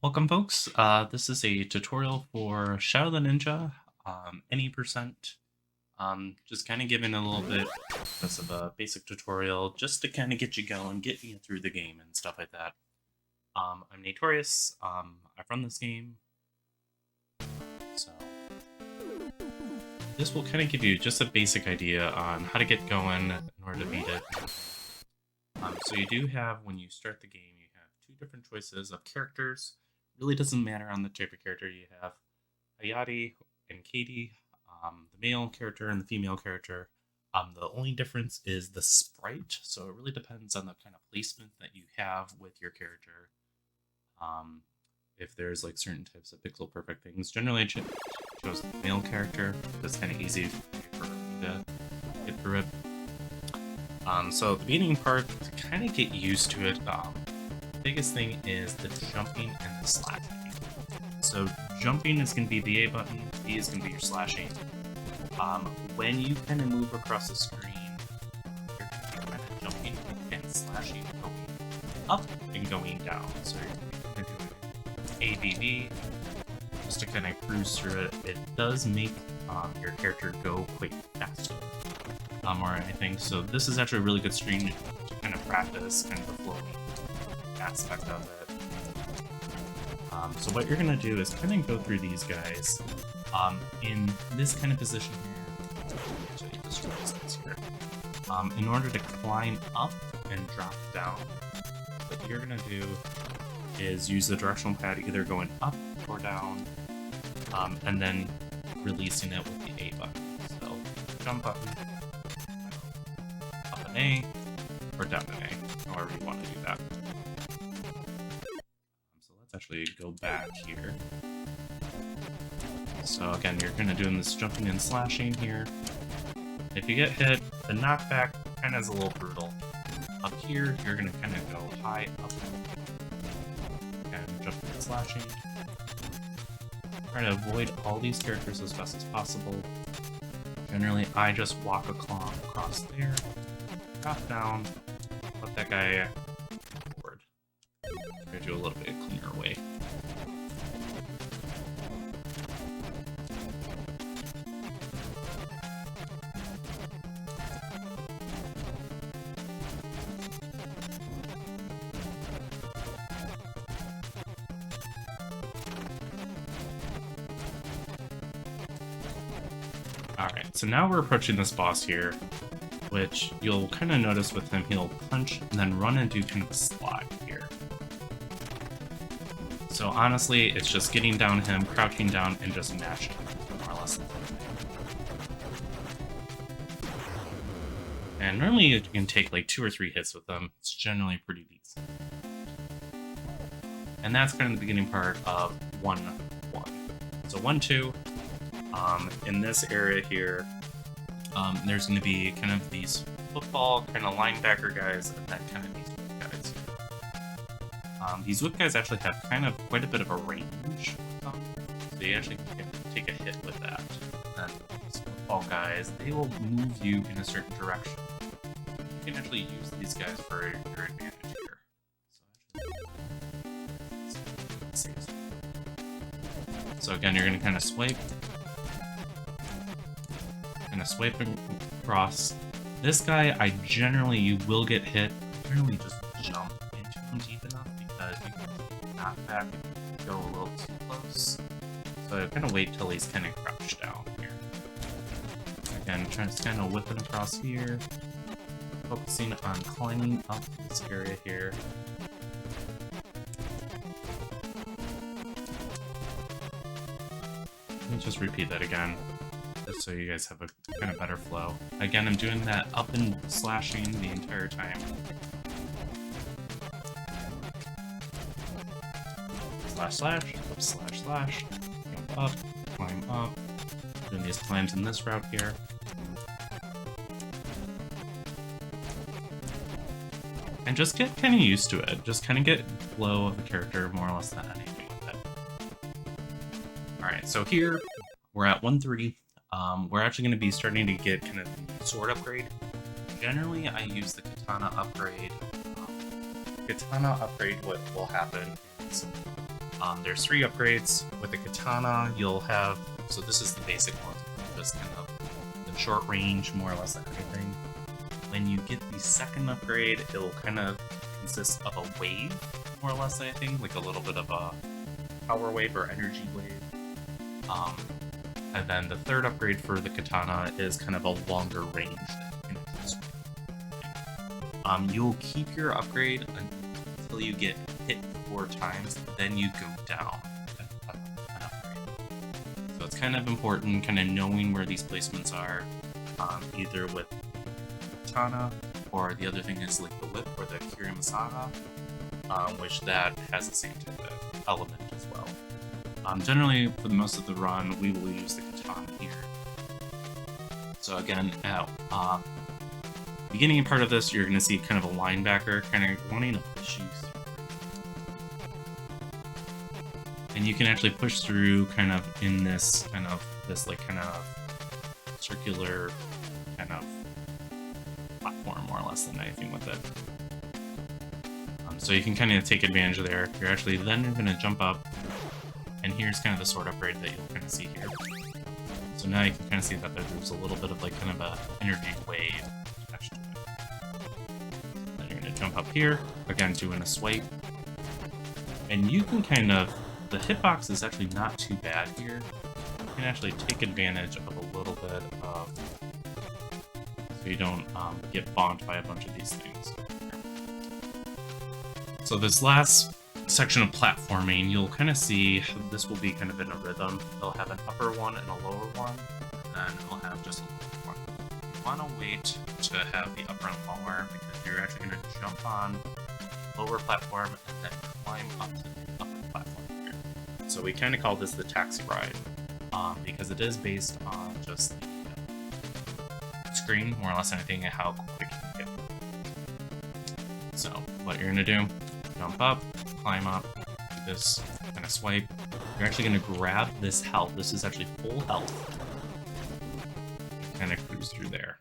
Welcome folks, this is a tutorial for Shadow the Ninja, any percent, just kind of giving a little bit of a basic tutorial just to kind of get you going, get you through the game and stuff like that. I'm Notorious, I've run this game, so this will kind of give you just a basic idea on how to get going in order to beat it. So you do have, when you start the game, you have two different choices of characters. Really doesn't matter on the type of character. You have Hayate and Katie, the male character and the female character. The only difference is the sprite, so it really depends on the kind of placement that you have with your character. If there's like certain types of pixel perfect things, generally I chose the male character. That's kind of easy for me to get through it. So the beginning part, to kind of get used to it, biggest thing is the jumping and the slashing. So jumping is going to be the A button, B is going to be your slashing. When you kind of move across the screen, you're going to be kind of jumping and slashing, going up and going down. So you're going to be doing ABB just to kind of cruise through it. It does make your character go quite faster or anything. So this is actually a really good screen to kind of practice kind of the flowing aspect of it. So what you're going to do is kind of go through these guys in this kind of position here. Actually, just this here. In order to climb up and drop down, what you're going to do is use the directional pad either going up or down, and then releasing it with the A button. So jump button, up an A, or down an A, however you want to do that. Actually go back here. So again, you're kind of doing this jumping and slashing here. If you get hit, the knockback kind of is a little brutal. Up here, you're going to kind of go high up and jumping and slashing. Try to avoid all these characters as best as possible. Generally, I just walk across there, drop down, let that guy forward. Try to do a little bit cleaner way. Alright, so now we're approaching this boss here, which you'll kind of notice with him, he'll punch and then run and do kind of a slide here. So honestly, it's just getting down him, crouching down, and just mashing him, more or less. And normally you can take like 2 or 3 hits with them. It's generally pretty decent. And that's kind of the beginning part of 1-1. So 1-2, in this area here, there's going to be kind of these football kind of linebacker guys, and then kind of these whip guys. These whip guys actually have kind of quite a bit of a range, so you actually can take a hit with that. And these football guys, they will move you in a certain direction. You can actually use these guys for your advantage here. So again, you're going to kind of swipe. Swiping across. This guy, you will get hit. Generally just jump into him deep enough because you can knock back if you go a little too close. So kind of wait till he's kind of crouched down here. Again, trying to kind of whip it across here. Focusing on climbing up this area here. Let me just repeat that again, just so you guys have a kind of better flow. Again, I'm doing that up and slashing the entire time. Slash, slash, up, slash, slash, jump up, climb up. Doing these climbs in this route here. And just get kind of used to it. Just kind of get flow of the character more or less than anything with it. Alright, so here we're at 1-3. We're actually going to be starting to get kind of the sword upgrade. Generally, I use the katana upgrade. Katana upgrade, what will happen is There's 3 upgrades. With the katana, you'll have, so this is the basic one, just kind of the short range, more or less like anything. When you get the second upgrade, it'll kind of consist of a wave, more or less anything, like a little bit of a power wave or energy wave. And then the third upgrade for the katana is kind of a longer range. You'll keep your upgrade until you get hit 4 times, then you go down an upgrade. So it's kind of important, kind of knowing where these placements are, either with katana, or the other thing is like the whip or the Kirimasaga, which that has the same type of element as well. Generally, for most of the run, we will use the katana here. So again, at beginning part of this, you're going to see kind of a linebacker kind of wanting to push you through. And you can actually push through kind of in this kind of circular kind of platform, more or less, than anything with it. So you can kind of take advantage of there. You're actually then going to jump up, and here's kind of the sword upgrade that you'll kind of see here. So now you can kind of see that there's a little bit of like kind of a energy wave attached to it. Then you're going to jump up here, again doing a swipe. And you can kind of, the hitbox is actually not too bad here. You can actually take advantage of a little bit of, so you don't get bonked by a bunch of these things. So this last section of platforming, you'll kind of see this will be kind of in a rhythm. They'll have an upper one and a lower one, and then it'll have just a lower one. You want to wait to have the upper and lower because you're actually going to jump on lower platform and then climb up to the upper platform here. So we kind of call this the taxi ride, because it is based on just the screen, more or less anything, and how quick you can get. So what you're going to do, jump up, climb up, do this kind of swipe. You're actually going to grab this health. This is actually full health. Kind of cruise through there.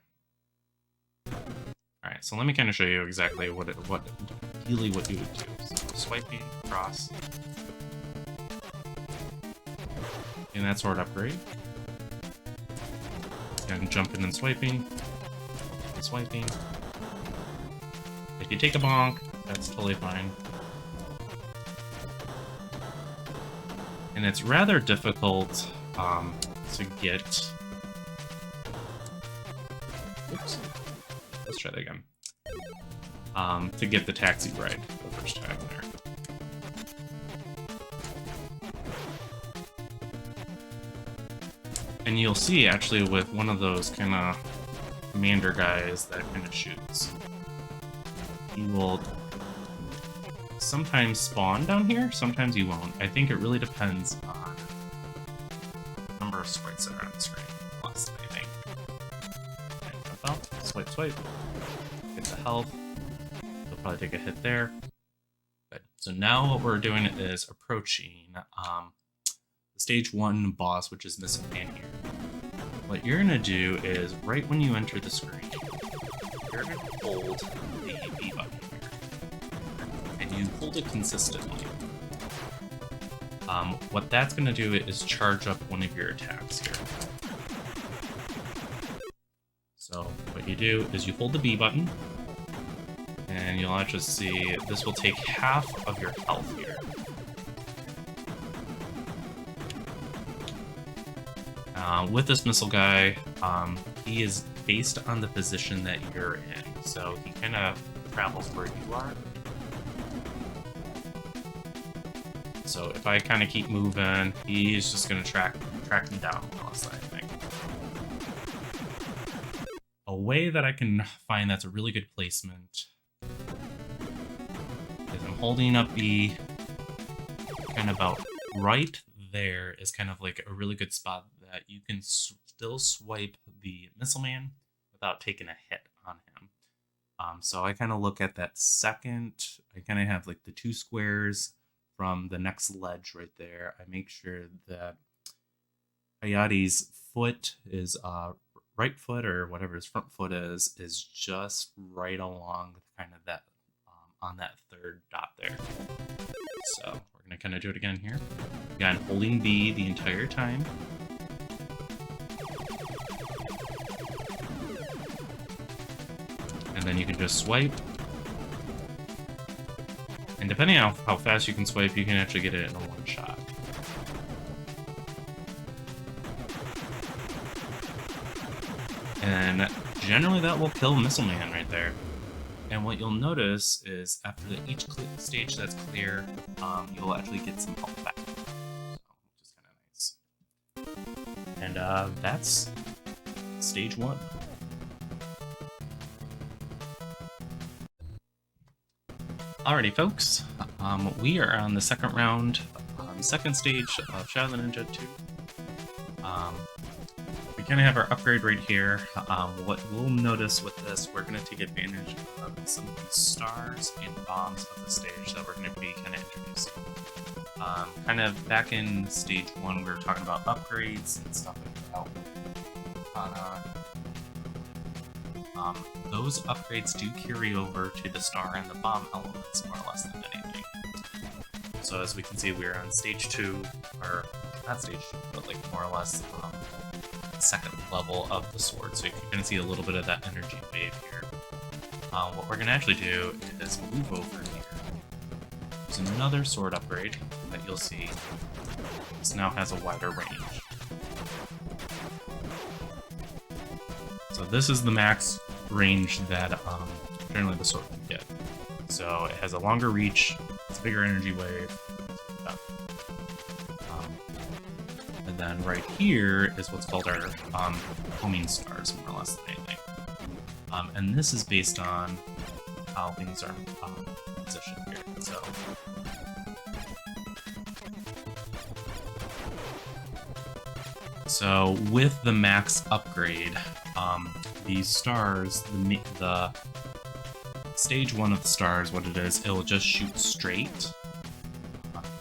Alright, so let me kind of show you exactly what ideally what you would do. So swiping across. And that sword upgrade. Again, jumping and swiping. And swiping. If you take a bonk, that's totally fine. And it's rather difficult to get... Oops. Let's try that again. To get the taxi ride the first time there. And you'll see, actually, with one of those kind of commander guys that kind of shoots, he will sometimes spawn down here, sometimes he won't. I think it really depends on the number of swipes that are on the screen, plus anything. And jump out, swipe, swipe, get the health. You'll probably take a hit there. Good. So now what we're doing is approaching the stage 1 boss, which is Missleman here. What you're gonna do is, right when you enter the screen, you're gonna hold the B button here. And you hold it consistently. What that's gonna do is charge up one of your attacks here. So what you do is you hold the B button, and you'll actually see this will take half of your health here. With this missile guy, he is based on the position that you're in, so he kind of travels where you are. So if I kind of keep moving, he's just going to track me down, unless I think. A way that I can find that's a really good placement is I'm holding up B, kind of about right there is kind of like a really good spot that you can still swipe the Missleman without taking a hit on him. So I kind of look at that second, I kind of have like the 2 squares from the next ledge right there. I make sure that Hayate's foot is, right foot or whatever his front foot is just right along kind of that, on that 3rd dot there. So we're We're going to kind of do it again here. Again, holding B the entire time. And then you can just swipe. And depending on how fast you can swipe, you can actually get it in a one shot. And generally that will kill Missleman right there. And what you'll notice is after each stage that's clear, you'll actually get some health back. So, which is kind of nice. And that's stage 1. Alrighty, folks. We are on the second round, second stage of Shadow of the Ninja 2. We kind of have our upgrade right here. What we'll notice with this, we're going to take advantage of some of these stars and bombs of the stage that we're going to be kind of introducing. Kind of back in stage 1, we were talking about upgrades and stuff like that. Those upgrades do carry over to the star and the bomb elements more or less than anything. So as we can see, we're on stage 2, or not stage 2, but like more or less second level of the sword. So you can kind of see a little bit of that energy wave here. What we're going to actually do is move over here. There's another sword upgrade that you'll see. This now has a wider range. So this is the max range that generally the sword can get. So it has a longer reach, it's a bigger energy wave, and then right here is what's called our homing stars, more or less than anything. And this is based on how things are positioned here. So with the max upgrade, these stars, the stage 1 of the stars, what it is, it'll just shoot straight.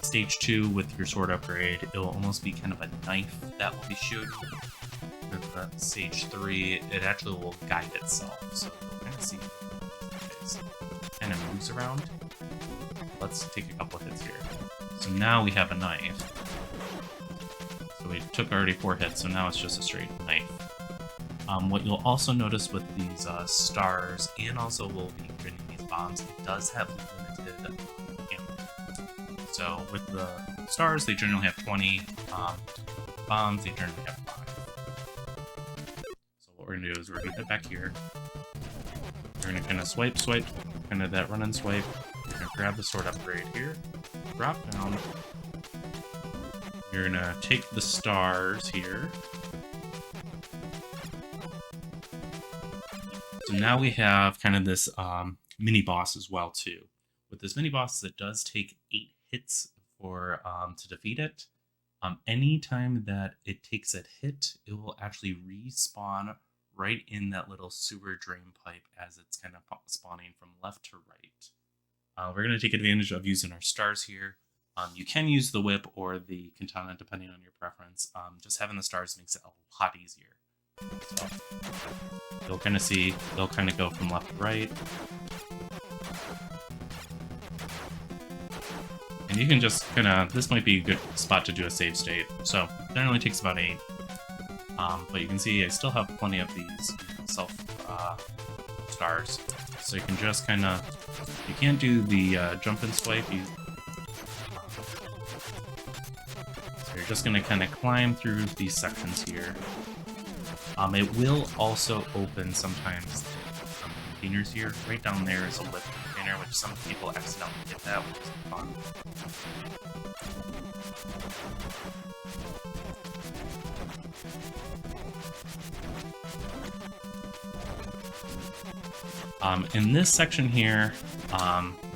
Stage 2 with your sword upgrade, it'll almost be kind of a knife that will be shooting. With stage 3, it actually will guide itself. So we'll kind of see it kind of moves around. Let's take a couple of hits here. So now we have a knife. So we took already 4 hits, so now it's just a straight knife. What you'll also notice with these stars, and also will be creating these bombs, it does have limited ammo. So with the stars, they generally have 20. Bombs, they generally have 5. So what we're going to do is we're going to get back here. We're going to kind of swipe, kind of that run and swipe. We're going to grab the sword upgrade here, drop down. You're going to take the stars here. So now we have kind of this mini boss as well too. With this mini boss, it does take 8 hits for to defeat it. Anytime that it takes a hit, it will actually respawn right in that little sewer drain pipe as it's kind of spawning from left to right. We're going to take advantage of using our stars here. You can use the whip or the katana depending on your preference. Just having the stars makes it a lot easier. So you'll kind of see, they'll kind of go from left to right. And you can just kind of, this might be a good spot to do a save state. So it generally takes about 8. But you can see I still have plenty of these self stars. So you can just kind of, you can't do the jump and swipe. So you're just going to kind of climb through these sections here. It will also open sometimes some containers here. Right down there is a lift container, which some people accidentally get that, which is fun. In this section here,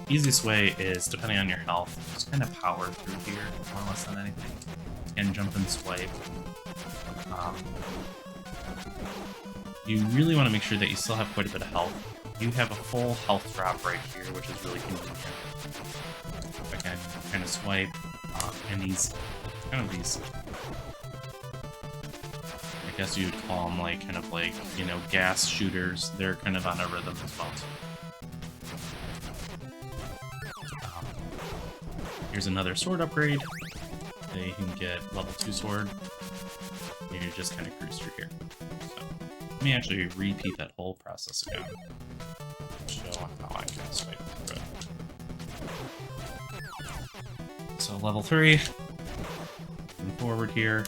easiest way is, depending on your health, just kind of power through here, more or less than anything, and jump and swipe. You really want to make sure that you still have quite a bit of health. You have a full health drop right here, which is really convenient. Again, kind of swipe, and these, kind of these, I guess you'd call them like, kind of like, you know, gas shooters. They're kind of on a rhythm as well. Here's another sword upgrade. And you can get level 2 sword. And you just kind of cruise through here. So, let me actually repeat that whole process again. Show how I can swipe through it. So level 3. Moving forward here.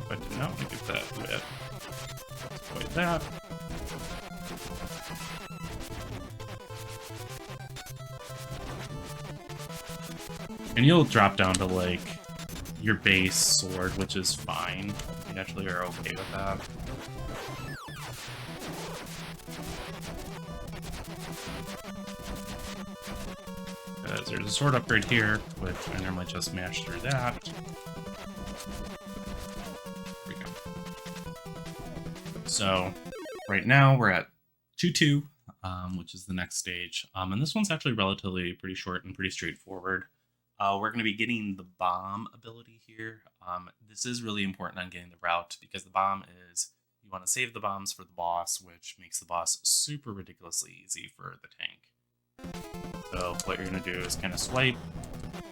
I did not want to get that whip. Let's avoid that. And you'll drop down to, like, your base sword, which is fine. You actually are okay with that. Because there's a sword upgrade here, which I normally just match through that. So, right now we're at 2-2, which is the next stage. And this one's actually relatively pretty short and pretty straightforward. We're going to be getting the bomb ability here. This is really important on getting the route, because the bomb is, you want to save the bombs for the boss, which makes the boss super ridiculously easy for the tank. So what you're going to do is kind of swipe.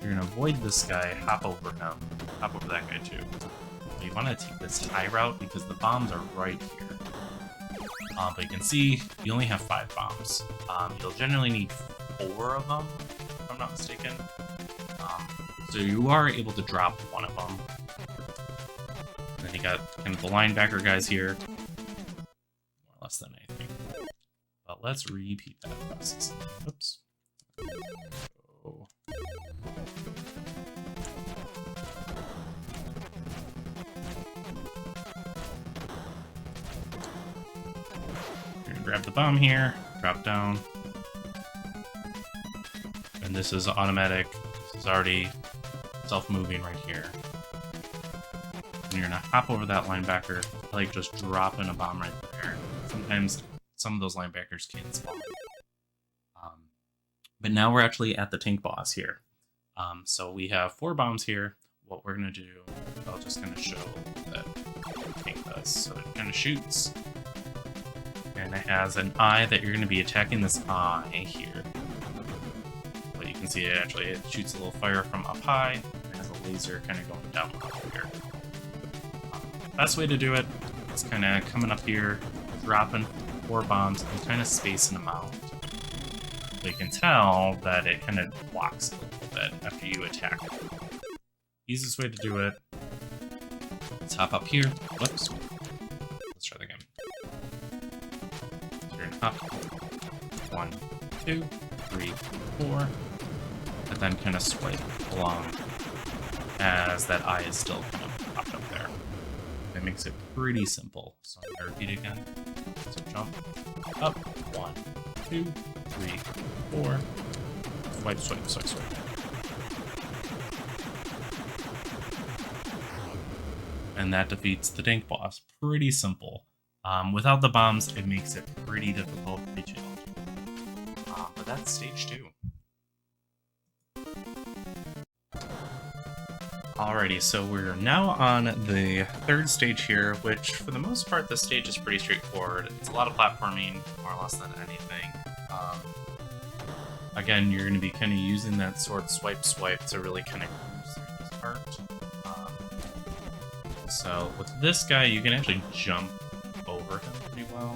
You're going to avoid this guy, hop over him, hop over that guy too. You want to take this high route because the bombs are right here. But you can see you only have 5 bombs. You'll generally need 4 of them, if I'm not mistaken. So you are able to drop one of them. And then you got kind of the linebacker guys here. More or less than anything. But let's repeat that process. Oops. So... grab the bomb here, drop down, and this is automatic. This is already self-moving right here. And you're gonna hop over that linebacker, like just dropping a bomb right there. Sometimes some of those linebackers can spawn. But now we're actually at the tank boss here. So we have 4 bombs here. What we're gonna do, I'll just kind of show that the tank does. So it kind of shoots. And it has an eye that you're going to be attacking this eye here. But you can see it shoots a little fire from up high, and has a laser kind of going down here. Best way to do it is kind of coming up here, dropping 4 bombs, and kind of spacing them out. But you can tell that it kind of blocks a little bit after you attack it. Easiest way to do it, let's hop up here. Whoops. Let's try that again. Up. 1, 2, 3, 4. And then kind of swipe along as that eye is still kind of popped up there. It makes it pretty simple. So I'm going to repeat it again. So jump up. 1, 2, 3, 4. Swipe, swipe, swipe, swipe. And that defeats the tank boss. Pretty simple. Without the bombs, it makes it pretty difficult, pretty challenging. But that's stage 2. Alrighty, so we're now on the 3rd stage here, which for the most part, the stage is pretty straightforward. It's a lot of platforming, more or less than anything. Again, you're going to be kind of using that sword swipe to really kind of cruise through this part. So with this guy, you can actually jump over him pretty well.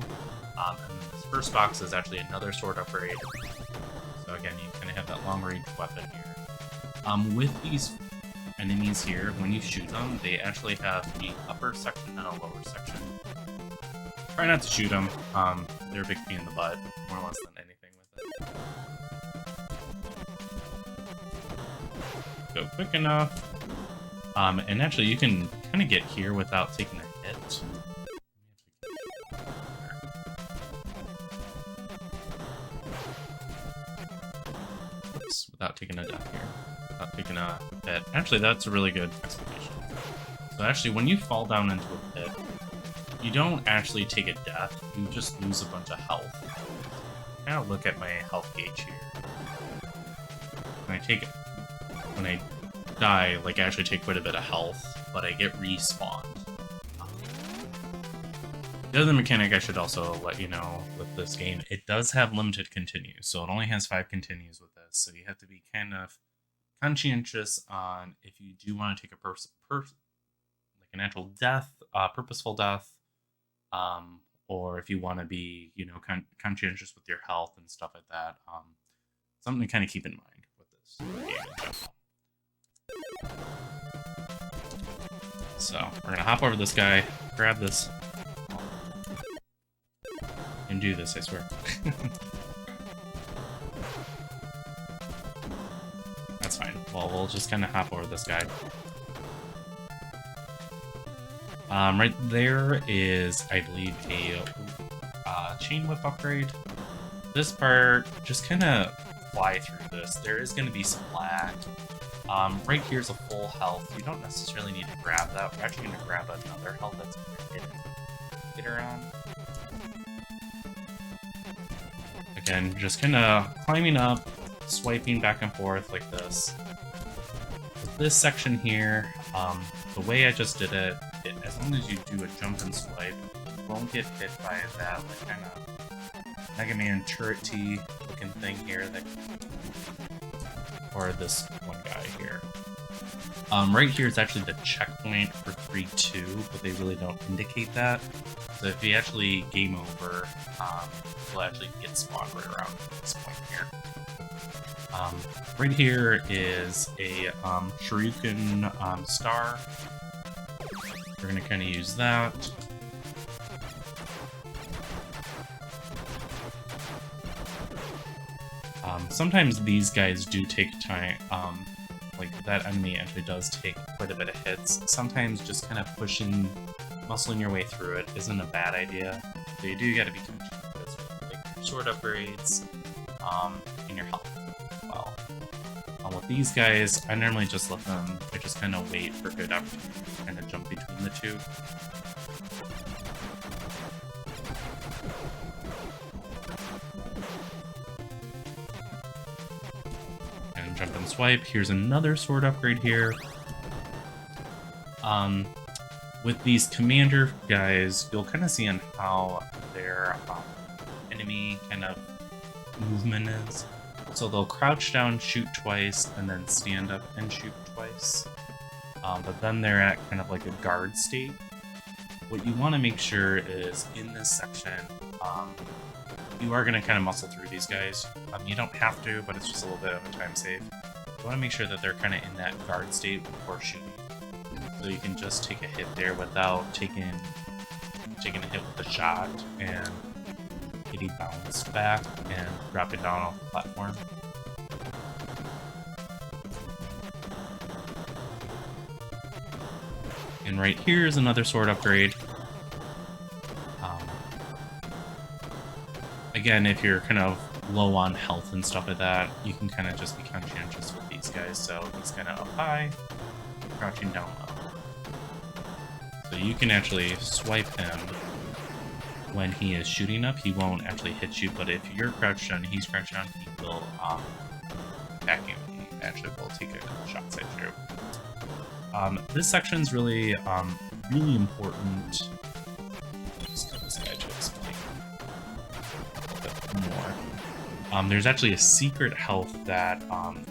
And this first box is actually another sword upgrade. So again, you kind of have that long range weapon here. With these enemies here, when you shoot them, they actually have the upper section and a lower section. Try not to shoot them. They're a big pain in the butt, more or less than anything with it. Go quick enough. And actually, you can kind of get here without taking a hit. Oops, without taking a death here. Without taking a hit. Actually, that's a really good explanation. So actually, when you fall down into a pit, you don't actually take a death, you just lose a bunch of health. Now look at my health gauge here. When I die, like I actually take quite a bit of health, but I get respawned. The other mechanic I should also let you know with this game, it does have limited continues, so it only has 5 continues with this, so you have to be kind of conscientious on if you do want to take a like an actual death, purposeful death, or if you want to be, you know, conscientious with your health and stuff like that. Something to kind of keep in mind with this game in general. So we're gonna hop over this guy, grab this, and do this, I swear. That's fine. Well, we'll just kind of hop over this guy. Right there is, I believe, a chain whip upgrade. This part, just kind of fly through this. There is going to be some lag. Right here's a full health. You don't necessarily need to grab that. We're actually going to grab another health that's hidden. Get her on. Again, just kind of climbing up, swiping back and forth like this. With this section here, the way I just did it, as long as you do a jump and swipe, you won't get hit by that like kind of Mega Man turret-y looking thing here, that, or this one guy here. Right here is actually the checkpoint for 3-2, but they really don't indicate that. So if you actually game over, you'll actually get spawned right around this point here. Right here is a shuriken star. We're going to kind of use that. Sometimes these guys do take time, like that enemy actually does take quite a bit of hits. Sometimes just kind of muscling your way through it isn't a bad idea. So you do got to be conscious with like sword upgrades, and your health as well. With these guys, I normally just let them, I just kind of wait for good opportunity to kind of jump between the two. And jump and swipe. Here's another sword upgrade here. With these commander guys, you'll kind of see on how their enemy kind of movement is. So they'll crouch down, shoot twice, and then stand up and shoot twice. But then they're at kind of like a guard state. What you want to make sure is in this section, you are going to kind of muscle through these guys. You don't have to, but it's just a little bit of a time save. You want to make sure that they're kind of in that guard state before shooting. So you can just take a hit there without taking a hit with a shot and getting bounced back and dropping down off the platform. And right here is another sword upgrade. Again, if you're kind of low on health and stuff like that, you can kind of just be conscientious with these guys. So he's kind of up high, crouching down low. So you can actually swipe him when he is shooting up. He won't actually hit you, but if you're crouched down and he's crouched down, he will attack you. He actually will take a couple shots at you. This section's really, really important. Just get this guy to explain a bit more. There's actually a secret health that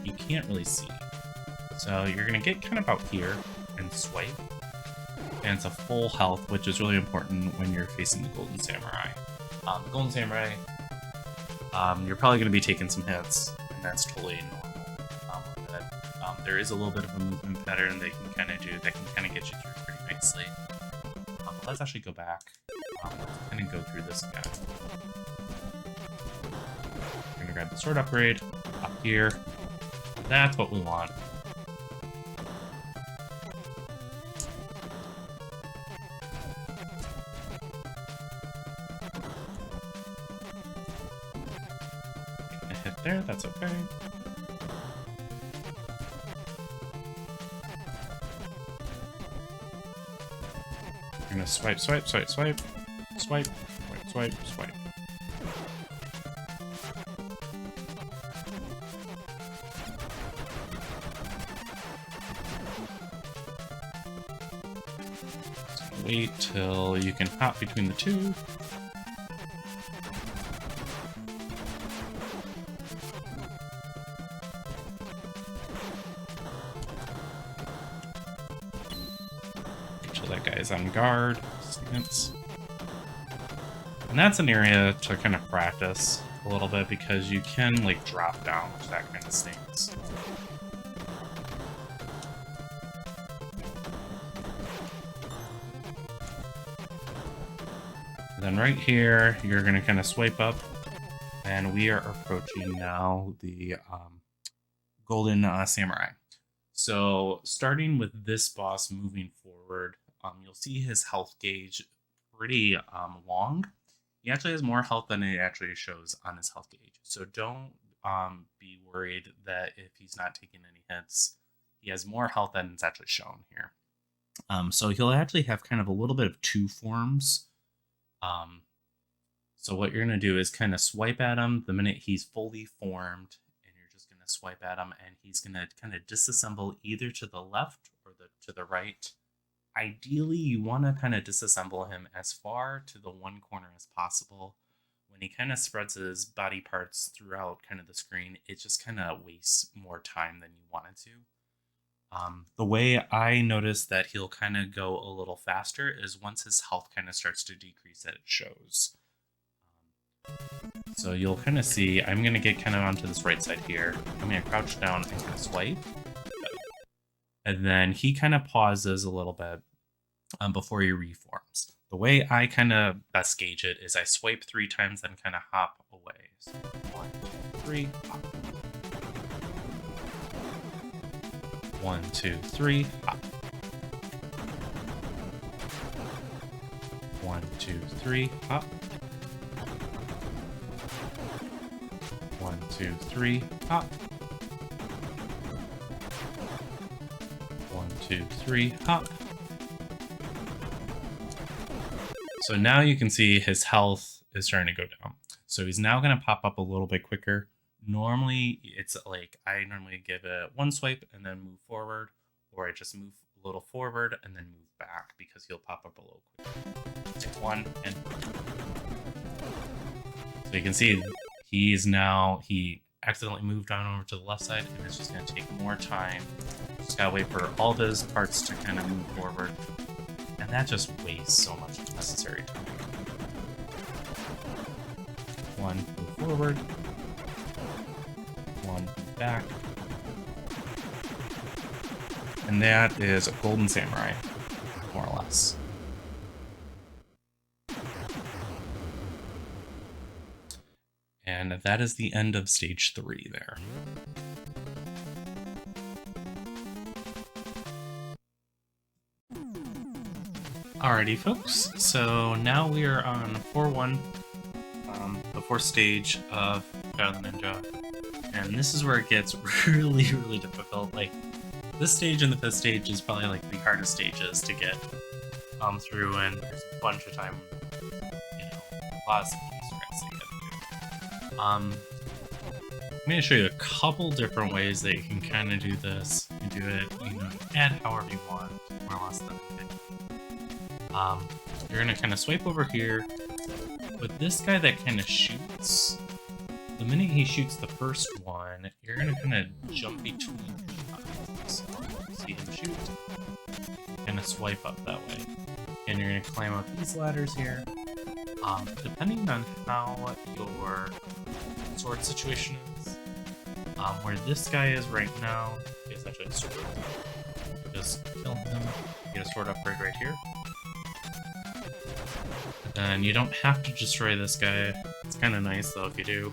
you can't really see. So you're gonna get kind of out here and swipe. And it's a full health, which is really important when you're facing the Golden Samurai. The Golden Samurai, you're probably going to be taking some hits, and that's totally normal. There is a little bit of a movement pattern they can kind of do that can kind of get you through pretty nicely. Let's actually go back. Let's kind of go through this again. We're going to grab the sword upgrade up here. That's what we want. There, that's okay. We're gonna swipe, swipe, swipe, swipe, swipe, swipe, swipe, swipe. Wait till you can hop between the two. Make sure that guy's on guard. Stance. And that's an area to kind of practice a little bit because you can like drop down, which that kind of stinks. Then right here, you're going to kind of swipe up, and we are approaching now the Golden Samurai. So starting with this boss moving forward, you'll see his health gauge pretty long. He actually has more health than it actually shows on his health gauge. So don't be worried that if he's not taking any hits, he has more health than it's actually shown here. So he'll actually have kind of a little bit of two forms. So what you're going to do is kind of swipe at him the minute he's fully formed, and you're just going to swipe at him, and he's going to kind of disassemble either to the left or to the right. Ideally, you want to kind of disassemble him as far to the one corner as possible. When he kind of spreads his body parts throughout kind of the screen, it just kind of wastes more time than you want it to. The way I noticed that he'll kind of go a little faster is once his health kind of starts to decrease, that it shows. So you'll kind of see, I'm going to get kind of onto this right side here. I'm going to crouch down and kind of swipe. And then he kind of pauses a little bit before he reforms. The way I kind of best gauge it is I swipe 3 times, then kind of hop away. So 1, 2, 3, hop. 1, 2, 3, hop. 1, 2, 3, hop. 1, 2, 3, hop. 1, 2, 3, hop. So now you can see his health is starting to go down. So he's now going to pop up a little bit quicker. Normally, it's like I normally give it 1 swipe and then move forward, or I just move a little forward and then move back because he'll pop up a little quicker. Take 1 and so you can see he accidentally moved on over to the left side, and it's just going to take more time. Just gotta wait for all of his parts to kind of move forward, and that just wastes so much necessary time. 1, move forward. 1, move back. And that is a Golden Samurai, more or less. And that is the end of stage 3 there. Alrighty folks, so now we are on 4-1, the 4th stage of Battle of the Ninja, and this is where it gets really, really difficult. Like, this stage and the 5th stage is probably like the hardest stages to get through, and there's a bunch of time, lots of Easter eggs that you have to do. I'm going to show you a couple different ways that you can kind of do this. You can do it, add however you want, more or less than I did. You're going to kind of swipe over here. With this guy that kind of shoots, the minute he shoots the first one, you're going to kind of jump between shots. See him shoot, kind of swipe up that way. And you're going to climb up these ladders here. Depending on how your sword situation is, where this guy is right now, is actually a sword. Just kill him, get a sword upgrade right here. And you don't have to destroy this guy. It's kind of nice though if you do.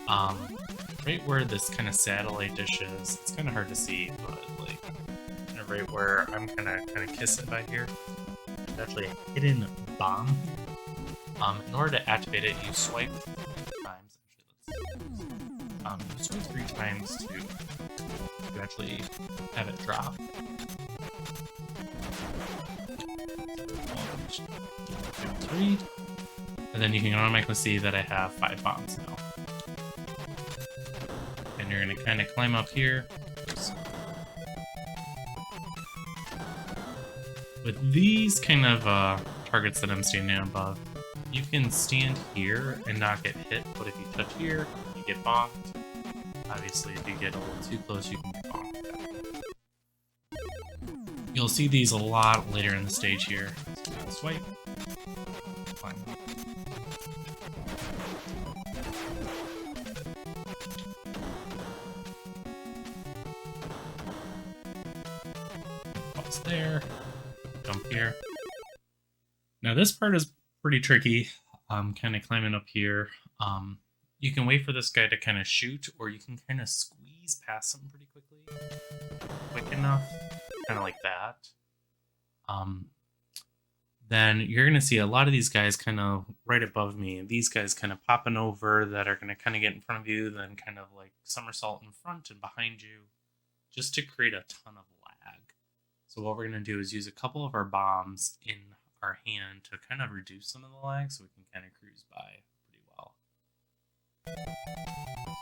Right where this kind of satellite dish is, it's kind of hard to see, but like right where I'm kind of kiss it by here, there's actually a hidden bomb. In order to activate it, you swipe 3 times. Actually, you swipe 3 times to actually have it drop. 3. And then you can automatically see that I have 5 bombs now. And you're going to kind of climb up here. With these kind of targets that I'm standing above, you can stand here and not get hit, but if you touch here, you get bombed. Obviously, if you get a little too close, you can get bombed. You'll see these a lot later in the stage here. So swipe. Climb up. Pause there. Jump here. Now this part is pretty tricky. Kind of climbing up here. You can wait for this guy to kind of shoot, or you can kind of squeeze past him pretty quickly. Quick enough. Kind of like that. Then you're going to see a lot of these guys kind of right above me. These guys kind of popping over that are going to kind of get in front of you, then kind of like somersault in front and behind you, just to create a ton of lag. So what we're going to do is use a couple of our bombs in our hand to kind of reduce some of the lag so we can kind of cruise by pretty well.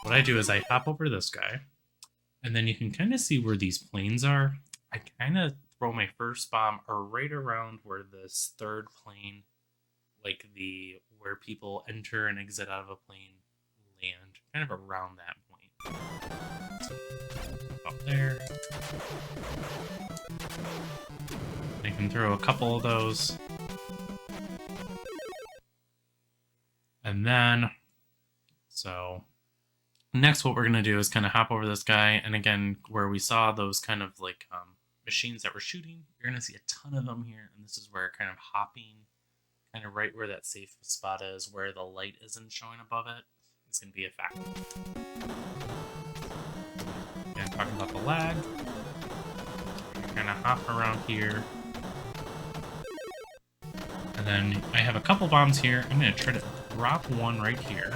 What I do is I hop over this guy, and then you can kind of see where these planes are. I kind of throw my first bomb right around where this third plane, like where people enter and exit out of a plane, land, kind of around that point. So, up there. I can throw a couple of those. And then, so next what we're going to do is kind of hop over this guy, and again, where we saw those kind of like machines that were shooting, you're going to see a ton of them here, and this is where kind of hopping, kind of right where that safe spot is, where the light isn't showing above it, is going to be a factor. And talking about the lag, kind of hop around here, and then I have a couple bombs here. I'm going to try to drop one right here.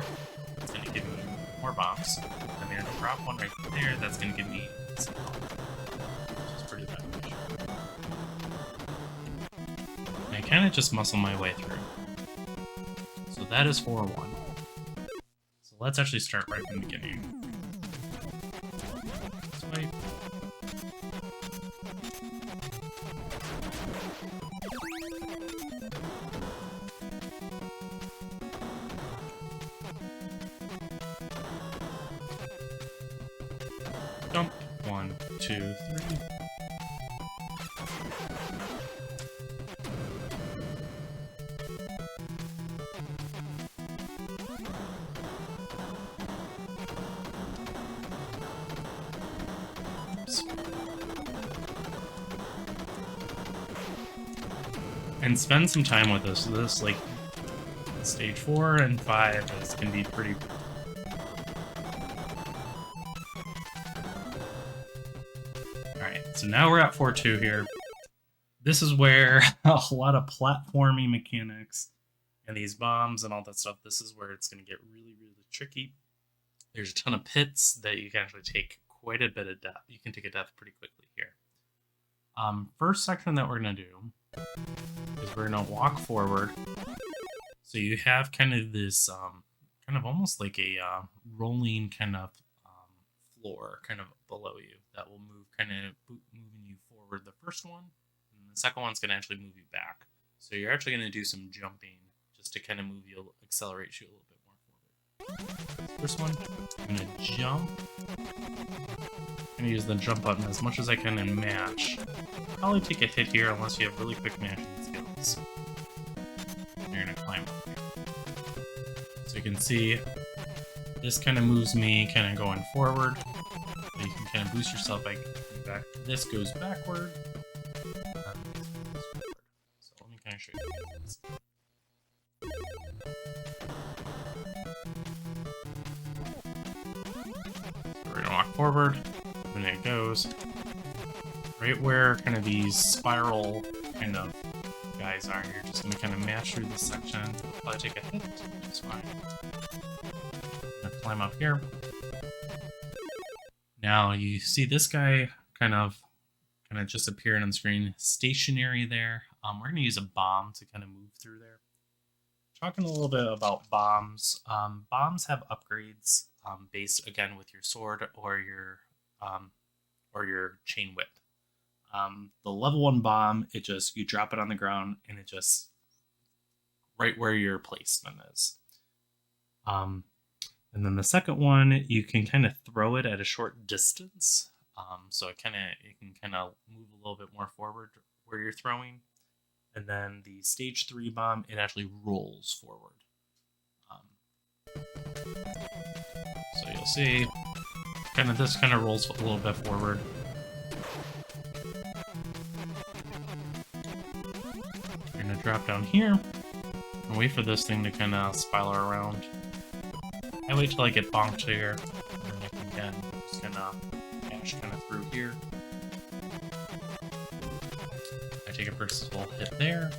That's going to give me more bombs. I'm going to drop one right there. That's going to give me some help. Which is pretty bad. And I kind of just muscle my way through. So that is 4-1. So let's actually start right from the beginning. Swipe. Jump. 1, 2, 3. Oops. And spend some time with this. This, like, stage 4 and 5 is can be pretty. So now we're at 4-2 here. This is where a lot of platforming mechanics and these bombs and all that stuff, this is where it's going to get really, really tricky. There's a ton of pits that you can actually take quite a bit of death. You can take a death pretty quickly here. First section that we're going to do is we're going to walk forward. So you have kind of this, kind of almost like a rolling kind of floor kind of below you that will move, kind of moving you forward. The first one, and the second one's going to actually move you back. So you're actually going to do some jumping just to kind of move you, accelerate you a little bit more forward. First one, I'm going to jump. I'm going to use the jump button as much as I can and mash. Probably take a hit here unless you have really quick mashing skills. You're going to climb up here. So you can see this kind of moves me kind of going forward. So you can kind of boost yourself by going back. This goes backward. So let me kind of show you this. So we're going to walk forward, and it goes right where kind of these spiral kind of guys are. You're just going to kind of mash through this section. Probably take a hit, which is fine. Climb up here. Now you see this guy kind of just appearing on the screen, stationary there. we're going to use a bomb to kind of move through there. Talking a little bit about bombs. Bombs have upgrades based again with your sword or your chain whip. The level 1 bomb, you drop it on the ground and it just right where your placement is. And then the second one, you can kind of throw it at a short distance. So it can kind of move a little bit more forward where you're throwing. And then the stage 3 bomb, it actually rolls forward. So you'll see, this kind of rolls a little bit forward. You're gonna drop down here and wait for this thing to kind of spiral around. I wait till I get bonked here, and then I can again just kind of mash through here. I take a versatile hit there.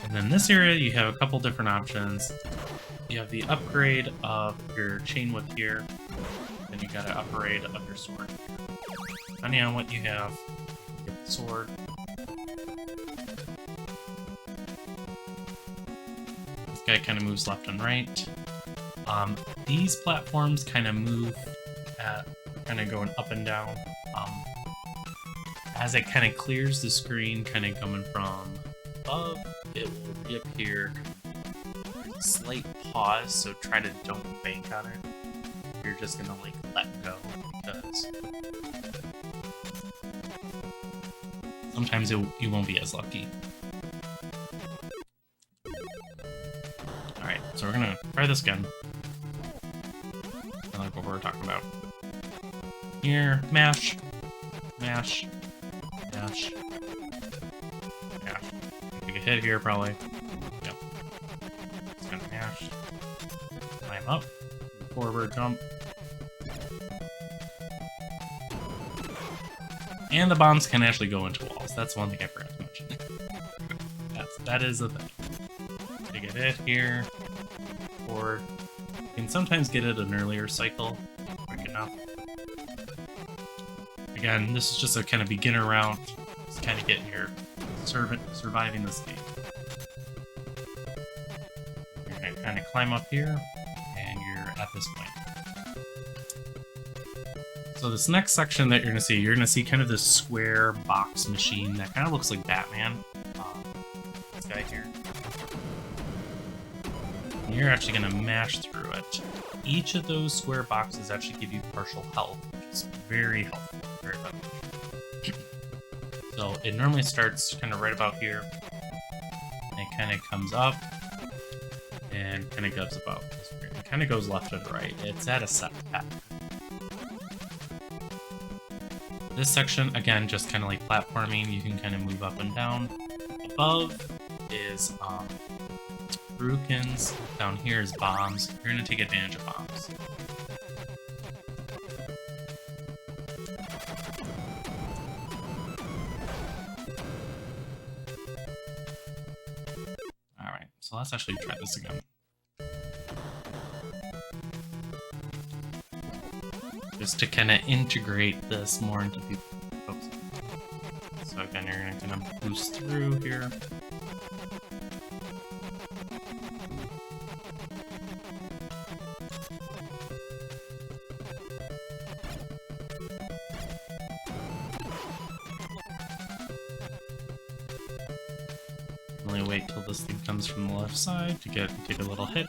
And then this area, you have a couple different options. You have the upgrade of your chain whip here, and you got an upgrade of your sword here. Depending on what you have, you get the sword. This guy kind of moves left and right. These platforms kind of move at going up and down. As it kind of clears the screen, kind of coming from above, it will reappear. There's a slight pause, so try to don't bank on it. You're just gonna let go, because sometimes you won't be as lucky. Alright, so we're gonna try this again. I like what we're talking about. Here, mash, mash, mash, mash. Take a hit here, probably. Yep. Just gonna mash. Climb up, forward, jump. And the bombs can actually go into walls. That's one thing I forgot to mention. That is the thing. Take a hit here, forward. You can sometimes get it an earlier cycle, quick enough. Again, this is just a kind of beginner round. Just kind of getting your surviving this game. You're going to kind of climb up here, and you're at this point. So this next section that you're going to see kind of this square box machine that kind of looks like Batman. This guy here. And you're actually going to mash through it. Each of those square boxes actually give you partial health, which is very helpful, very beneficial. So it normally starts kind of right about here, and it kind of comes up, and kind of goes about. It kind of goes left and right. It's at a set pattern. This section, again, just kind of like platforming. You can kind of move up and down. Above is Rukins. Down here is bombs. You're going to take advantage of bombs. Alright, so let's actually try this again. Just to kind of integrate this more into people. Oops. So again, you're going to kind of boost through here. Only wait till this thing comes from the left side to take a little hit.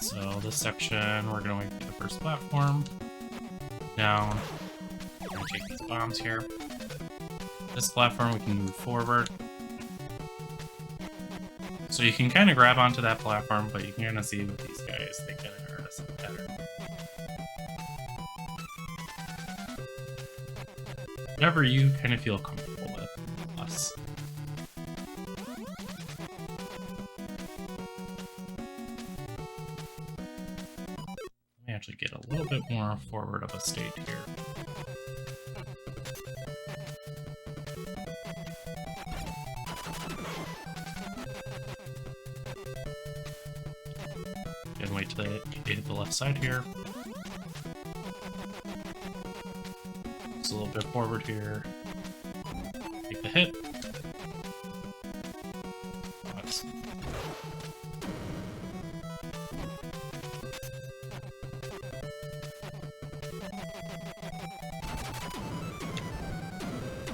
So this section, we're going to wait for the first platform. Down. We're going to take these bombs here. This platform, we can move forward. So you can kind of grab onto that platform, but you can kind of see with these guys, they kind of hurt us better. Whatever you kind of feel comfortable with. Us. bit more forward of a state here. And wait till you hit the left side here. Just a little bit forward here. Take the hit. Nice.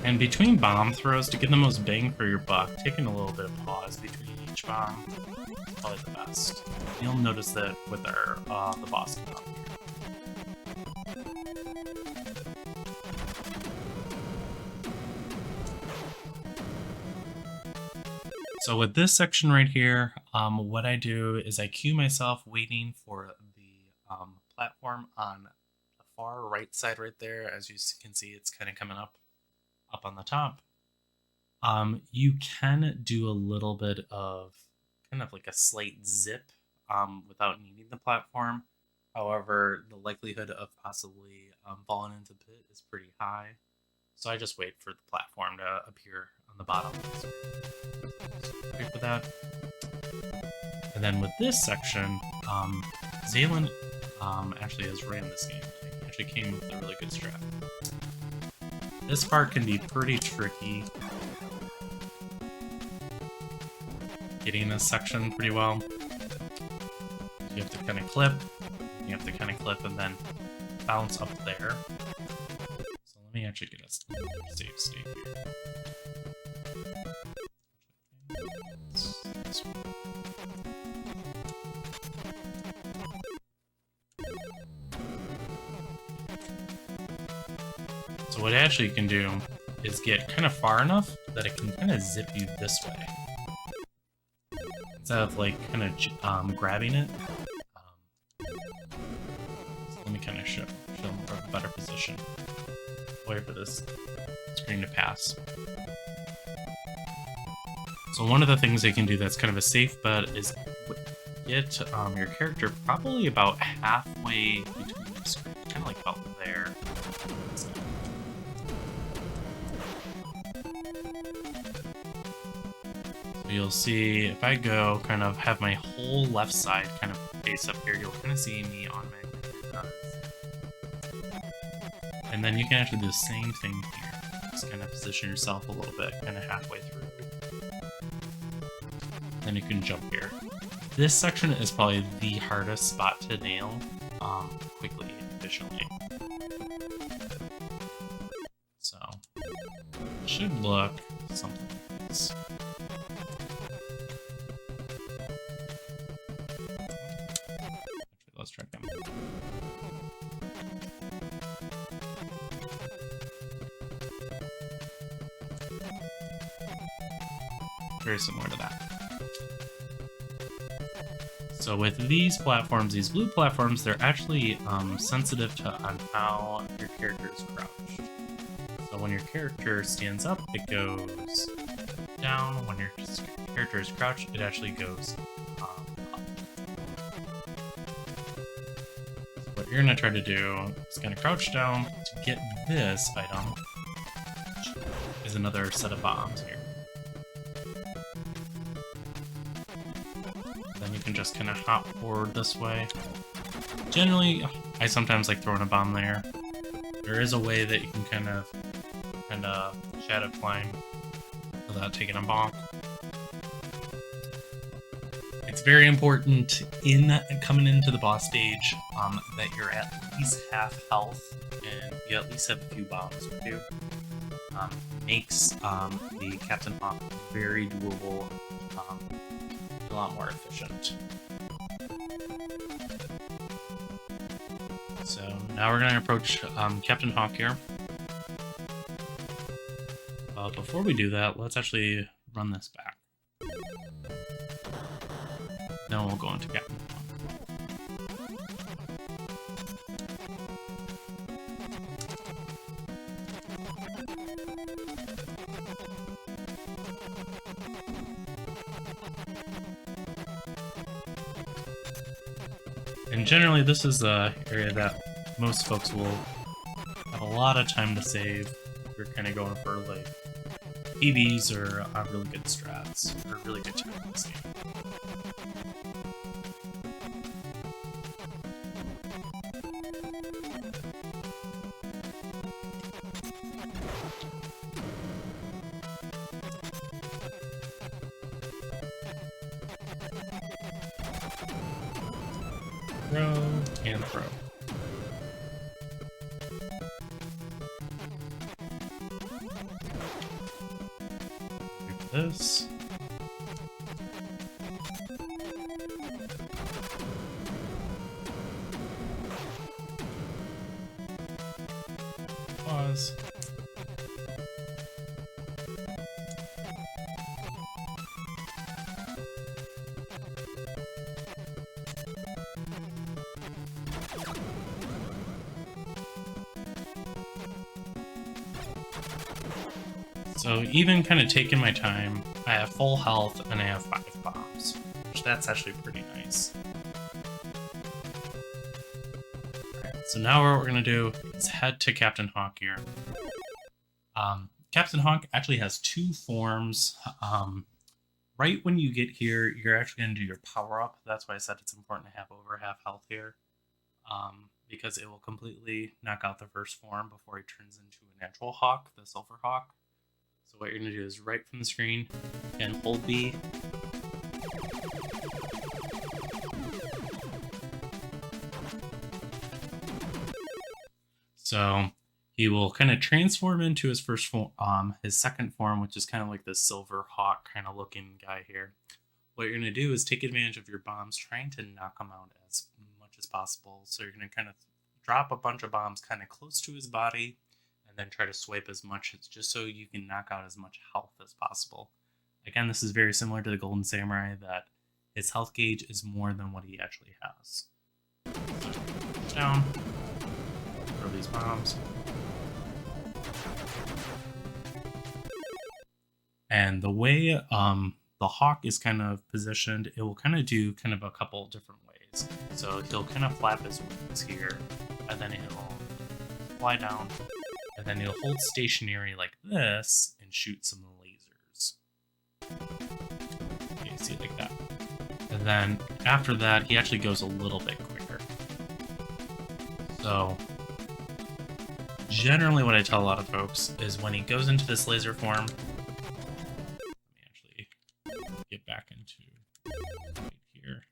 And between bomb throws, to get the most bang for your buck, taking a little bit of pause between each bomb is probably the best. You'll notice that with our the boss bomb. So with this section right here, what I do is I cue myself waiting for the platform on the far right side right there. As you can see, it's kind of coming up on the top. You can do a little bit of kind of like a slight zip without needing the platform. However, the likelihood of possibly falling into the pit is pretty high. So I just wait for the platform to appear on the bottom. Wait for that. And then with this section, Zaylin actually has ran this game. He actually came with a really good strat. This part can be pretty tricky. Getting this section pretty well. You have to kind of clip. You have to kind of clip and then bounce up there. So let me actually get a save state here. This one. So what actually you can do is get kind of far enough that it can kind of zip you this way. Instead of like kind of grabbing it. So let me kind of show more of a better position. Wait for this screen to pass. So one of the things they can do that's kind of a safe bet is get your character probably about halfway between the screen, kind of like about there. So you'll see if I go kind of have my whole left side kind of face up here, you'll kind of see me on my and then you can actually do the same thing here. Just kind of position yourself a little bit, kind of halfway through. Then you can jump here. This section is probably the hardest spot to nail quickly and efficiently. So, it should look something like this. Actually, let's try again. Very similar to that. So with these platforms, these blue platforms, they're actually sensitive to on how your character is crouched. So when your character stands up, it goes down. When your character is crouched, it actually goes up. So what you're going to try to do is kind of crouch down to get this item, which is another set of bombs here. Then you can just kind of hop forward this way. Generally, I sometimes like throwing a bomb there. There is a way that you can kind of shadow climb without taking a bonk. It's very important in coming into the boss stage that you're at least half health and you at least have a few bombs with you. Makes the Captain Hawk very doable. A lot more efficient. So now we're going to approach Captain Hawk here. Before we do that, let's actually run this back. Then we'll go into Captain Hawk. And generally, this is the area that most folks will have a lot of time to save if you're kind of going for like PBs or really good strats or really good team in this game. Throw and throw. Do this. Pause. So even kind of taking my time, I have full health and I have 5 bombs, which that's actually pretty nice. Alright, so now what we're going to do is head to Captain Hawk here. Captain Hawk actually has 2 forms. Right when you get here, you're actually going to do your power-up. That's why I said it's important to have over half health here. Because it will completely knock out the first form before he turns into a natural hawk, the Silver Hawk. So what you're going to do is right from the screen and hold B. So he will kind of transform into his first form, his second form, which is kind of like the Silver Hawk kind of looking guy here. What you're going to do is take advantage of your bombs, trying to knock him out as much as possible. So you're going to kind of drop a bunch of bombs kind of close to his body, and then try to swipe as much just so you can knock out as much health as possible. Again, this is very similar to the Golden Samurai, that his health gauge is more than what he actually has. So, down, throw these bombs. And the way the hawk is kind of positioned, it will kind of do kind of a couple different ways. So he'll kind of flap his wings here, and then he'll fly down, and then he'll hold stationary like this and shoot some lasers. Okay, see, like that. And then after that, he actually goes a little bit quicker. So generally what I tell a lot of folks is when he goes into this laser form, let me actually get back into right here.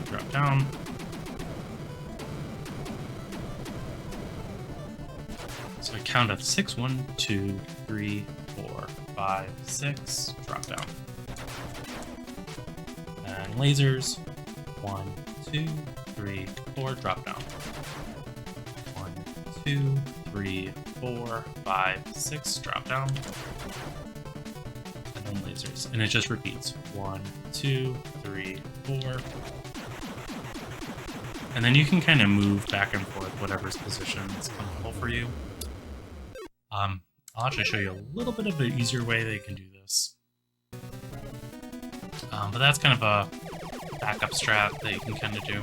Drop down. So I count of 6, 1, 2, 3, 4, 5, 6, drop down. And lasers, 1, 2, 3, 4, drop down. 1, 2, 3, 4, 5, 6, drop down. And then lasers. And it just repeats. 1, 2, 3, 4. And then you can kind of move back and forth, whatever's position is comfortable for you. I'll actually show you a little bit of an easier way that you can do this. But that's kind of a backup strat that you can kind of do.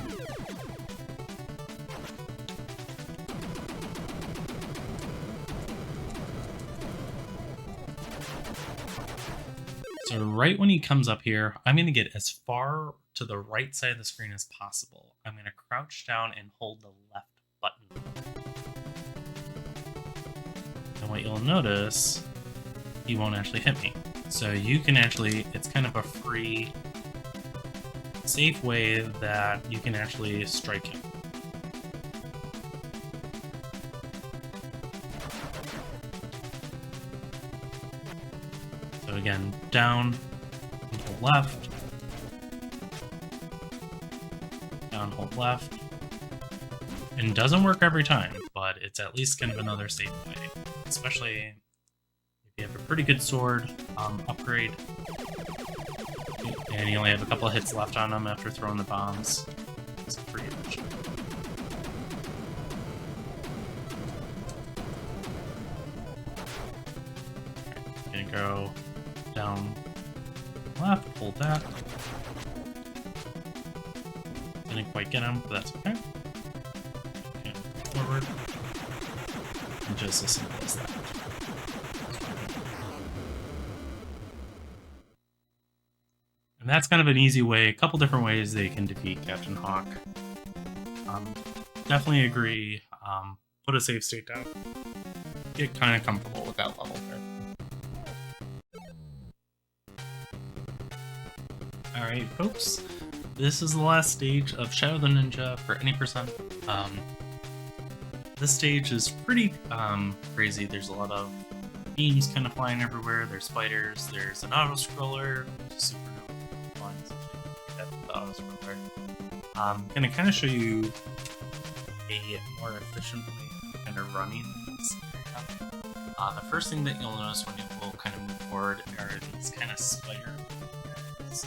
So right when he comes up here, I'm going to get as far to the right side of the screen as possible. I'm going to crouch down and hold the left button. And what you'll notice, he won't actually hit me. So you can actually, it's kind of a free, safe way that you can actually strike him. So again, down, hold left, down, hold left. And it doesn't work every time, but it's at least kind of another safe way. Especially if you have a pretty good sword upgrade, and you only have a couple of hits left on him after throwing the bombs. It's pretty efficient. Gonna go down left, hold that. Didn't quite get him, but that's okay. Okay, forward. And just as simple as that. And that's kind of an easy way, a couple different ways they can defeat Captain Hawk. Definitely agree. Put a save state down. Get kind of comfortable with that level there. Alright, folks. This is the last stage of Shadow the Ninja for any percent. This stage is pretty crazy. There's a lot of beams kind of flying everywhere. There's spiders. There's an auto-scroller, which is super fun. The auto-scroller. I'm going to kind of show you a more efficient way of kind of running this area. The first thing that you'll notice when you will kind of move forward are these kind of spider guys.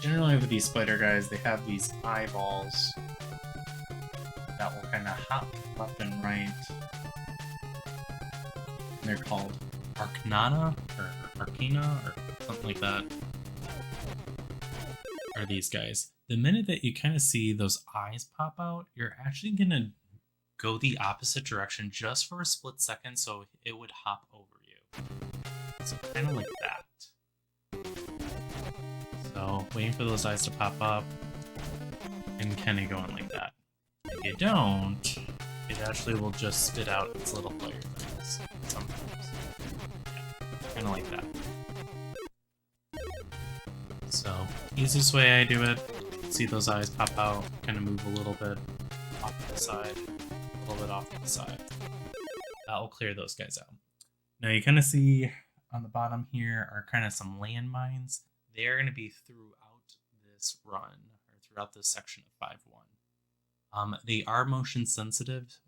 Generally with these spider guys, they have these eyeballs that will kind of hop left and right. And they're called Arcana or Arcana or something like that. Are these guys. The minute that you kind of see those eyes pop out, you're actually going to go the opposite direction just for a split second so it would hop over you. So kind of like that. So waiting for those eyes to pop up and kind of going like that. If you don't, it actually will just spit out its little player things sometimes. Yeah, kind of like that. So, easiest way I do it, see those eyes pop out, kind of move a little bit off to the side, a little bit off to the side. That will clear those guys out. Now you kind of see on the bottom here are kind of some landmines. They are going to be throughout this run, or throughout this section of 5.1. They are motion sensitive.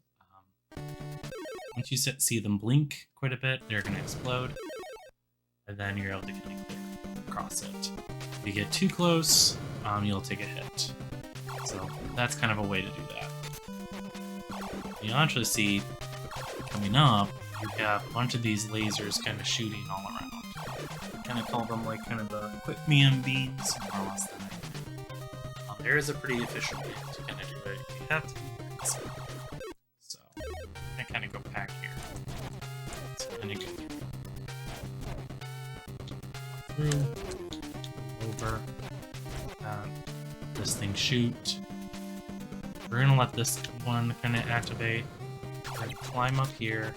Once you see them blink quite a bit, they're going to explode, and then you're able to kind of clear across it. If you get too close, you'll take a hit. So that's kind of a way to do that. You actually see coming up, you have a bunch of these lasers kind of shooting all around. Kind of call them like kind of the quick man beams, more or less than that. There is a pretty efficient way to kind of do it. You have to be pretty smart. So I'm gonna kind of go back here. So kind of go through. Over, this thing shoot. We're gonna let this one kind of activate. We're gonna climb up here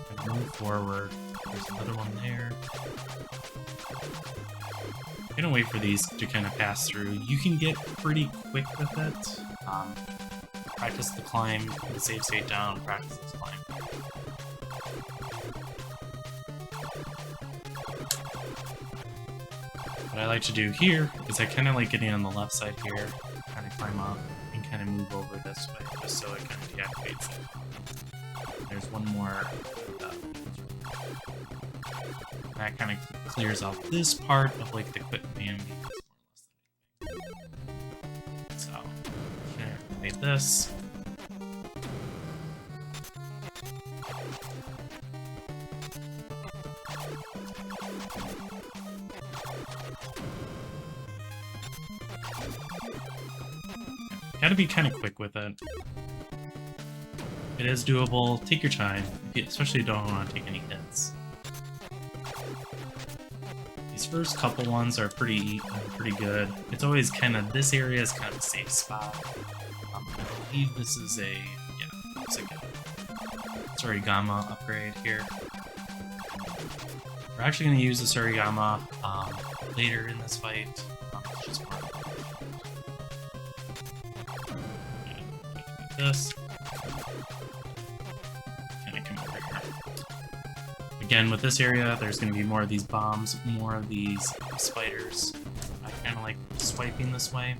and move forward. There's another one there. I'm gonna wait for these to kind of pass through. You can get pretty quick with it. Practice the climb, put the save state down, practice this climb. What I like to do here is I kind of like getting on the left side here, kind of climb up, and kind of move over this way, just so it kind of deactivates it. There's one more. That kind of clears out this part of like the quick man beams, more or less than anything. So, activate this. Gotta be kind of quick with it. It is doable. Take your time, especially if you don't want to take any hits. These first couple ones are pretty good. It's always kind of, this area is kind of a safe spot. I believe this is a, yeah, it's like a Surigama upgrade here. We're actually going to use the Surigama later in this fight. It's just more like this. Kind of come over here. Again, with this area, there's going to be more of these bombs, more of these spiders. I kind of like swiping this way.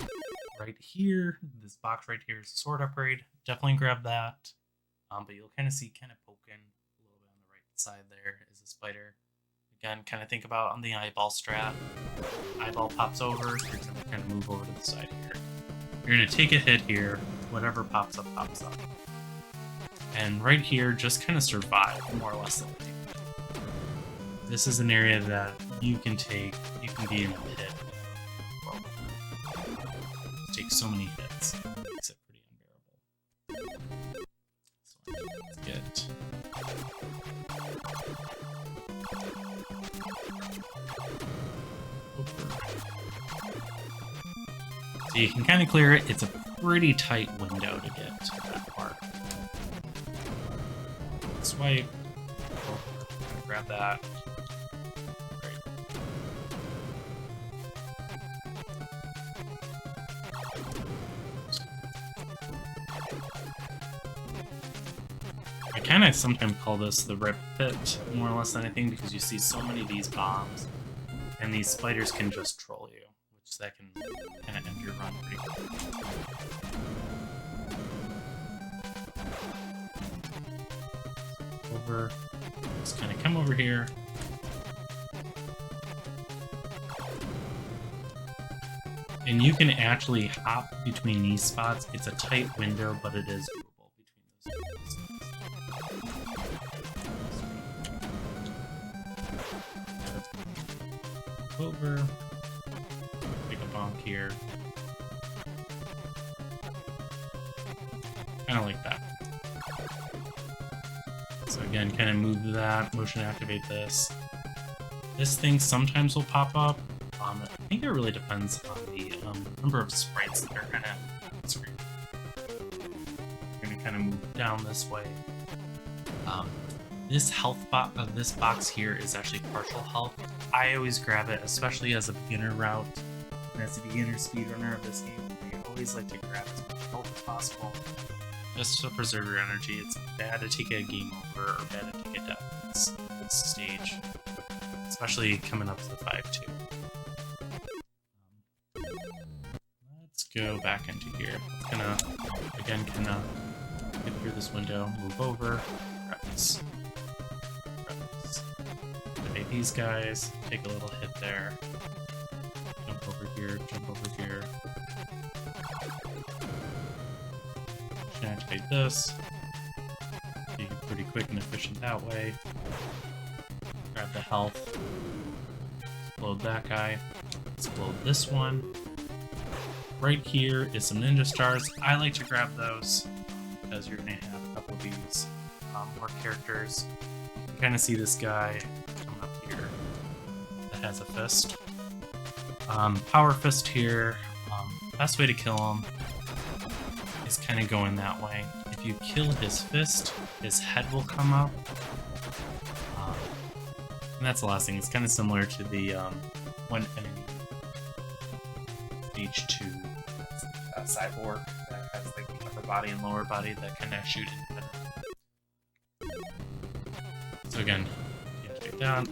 Right here, this box right here is a sword upgrade. Definitely grab that. But you'll kind of see kind of poking a little bit on the right side there is a spider. Again, kind of think about on the eyeball strat. Eyeball pops over, you're going to kind of move over to the side here. You're going to take a hit here. Whatever pops up, pops up. And right here, just kind of survive, more or less. This is an area that you can take, you can be in a pit. Take so many hits, it makes it pretty unbearable. So let's get... So you can kind of clear it. It's a pretty tight window to get to that part. Swipe. Oh, grab that. Great. I kind of sometimes call this the rip pit, more or less than anything, because you see so many of these bombs, and these spiders can just troll you, which that can kind of end your run pretty quick. Over, just kind of come over here. And you can actually hop between these spots. It's a tight window, but it is doable between those spots. Over. Take a bonk here. Kind of like that. So again, kind of move that, motion activate this. This thing sometimes will pop up. I think it really depends on the number of sprites that are kind of on the screen. We're going to kind of move down this way. This this box here is actually partial health. I always grab it, especially as a beginner route. And as a beginner speedrunner of this game, I always like to grab as much health as possible, just to preserve your energy. It's bad to take a game over or bad to take a death in this stage, especially coming up to the 5-2. Let's go back into here. It's gonna, again, get through this window, move over, grab this. Activate these guys, take a little hit there. Jump over here, jump over here. Activate this. Be pretty quick and efficient that way. Grab the health. Explode that guy. Explode this one. Right here is some ninja stars. I like to grab those because you're going to have a couple of these more characters. You can kind of see this guy coming up here that has a fist. Power fist here. Best way to kill him is kind of going that way. If you kill his fist, his head will come up. And that's the last thing. It's kind of similar to the one enemy stage 2 cyborg that has like the upper body and lower body that can shoot independently. So again, deactivate that,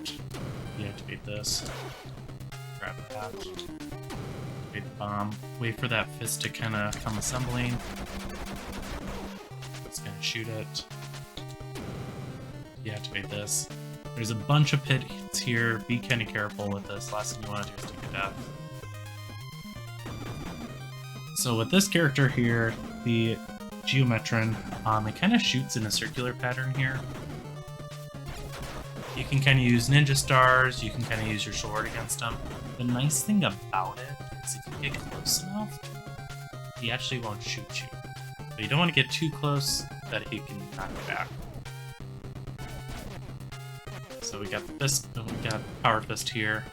deactivate this, grab that, activate the bomb, wait for that fist to kind of come assembling. It's gonna shoot it. Deactivate this. There's a bunch of pits here. Be kind of careful with this. Last thing you want to do is take a death. So with this character here, the Geometron, it kind of shoots in a circular pattern here. You can kind of use ninja stars. You can kind of use your sword against him. The nice thing about it is if you get close enough, he actually won't shoot you. But you don't want to get too close that he can knock you back. So we got the fist, we got power fist here.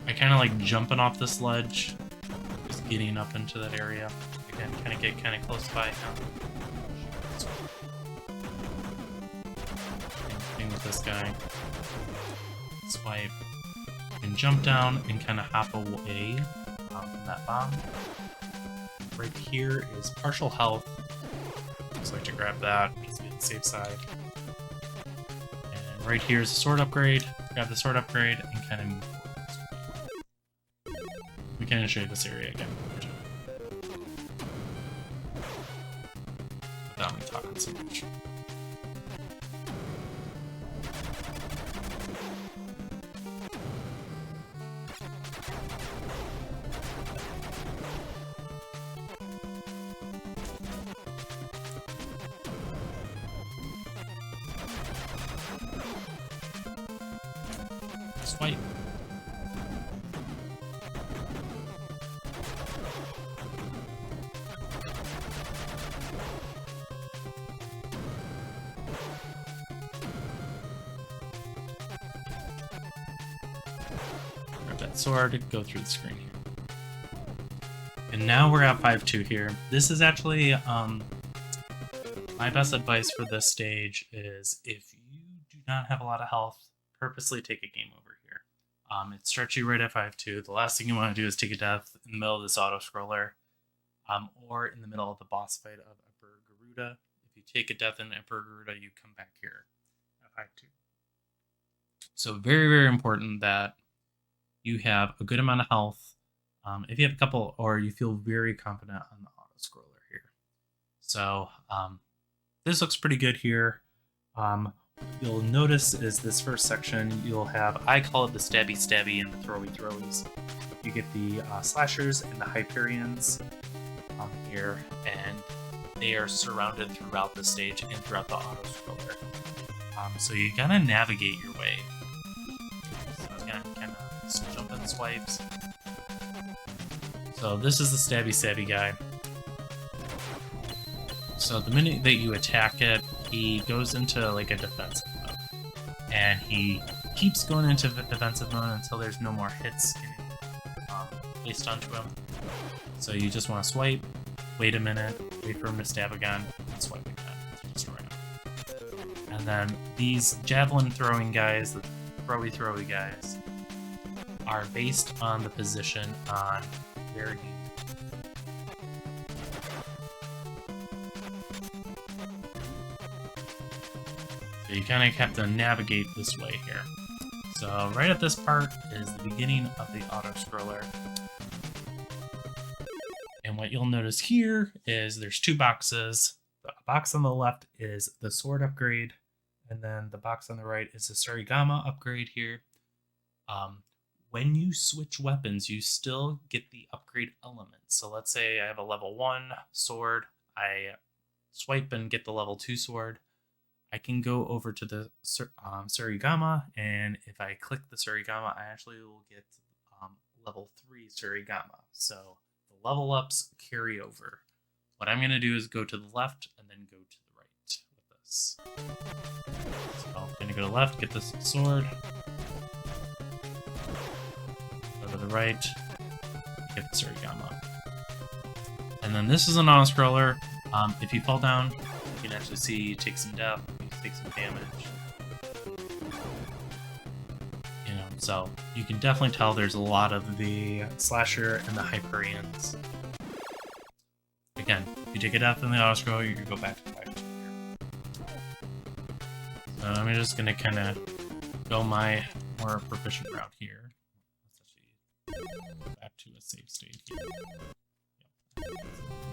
I kind of like jumping off this ledge, just getting up into that area. Again, kind of get kind of close by him. Same thing with this guy. Swipe. And jump down and kind of hop away from that bomb. Right here is partial health. So I like to grab that, needs to be on the safe side. And right here is a sword upgrade. Grab the sword upgrade and kind of move forward. We can show you this area again. Without me talking so much. Swipe. Grab that sword, go through the screen here. And now we're at 5-2 here. This is actually, my best advice for this stage is if you do not have a lot of health, purposely take a game over here. It starts you right at 5-2. The last thing you want to do is take a death in the middle of this auto-scroller, or in the middle of the boss fight of Emperor Garuda. If you take a death in Emperor Garuda, you come back here at 5-2. So very, very important that you have a good amount of health. If you have a couple, or you feel very confident on the auto-scroller here. So this looks pretty good here. You'll notice is this first section, you'll have, I call it the stabby and the throwies. You get the slashers and the Hyperions here, and they are surrounded throughout the stage and throughout the auto-scroller. So you gotta navigate your way. So you gotta kind of jump in swipes. So this is the stabby guy. So the minute that you attack it, he goes into like a defensive mode. And he keeps going into the defensive mode until there's no more hits getting placed onto him. So you just want to swipe, wait a minute, wait for him to stab again, and swipe again to destroy him. And then these javelin throwing guys, the throwy guys, are based on the position on where you. So you kind of have to navigate this way here. So right at this part is the beginning of the auto-scroller. And what you'll notice here is there's two boxes. The box on the left is the sword upgrade, and then the box on the right is the Surigama upgrade here. When you switch weapons, you still get the upgrade elements. So let's say I have a level 1 sword, I swipe and get the level 2 sword. I can go over to the Surigama, and if I click the Surigama, I actually will get level 3 Surigama. So the level ups carry over. What I'm going to do is go to the left and then go to the right with this. So I'm going to go to the left, get this sword. Go to the right, get the Surigama. And then this is an auto-scroller. If you fall down, you can actually see you take some death, you take some damage. So you can definitely tell there's a lot of the slasher and the Hyperions. Again, if you take a death in the auto-scroller, you go back to 5-2 here. So I'm just going to kind of go my more proficient route here. Let's actually go back to a save state here.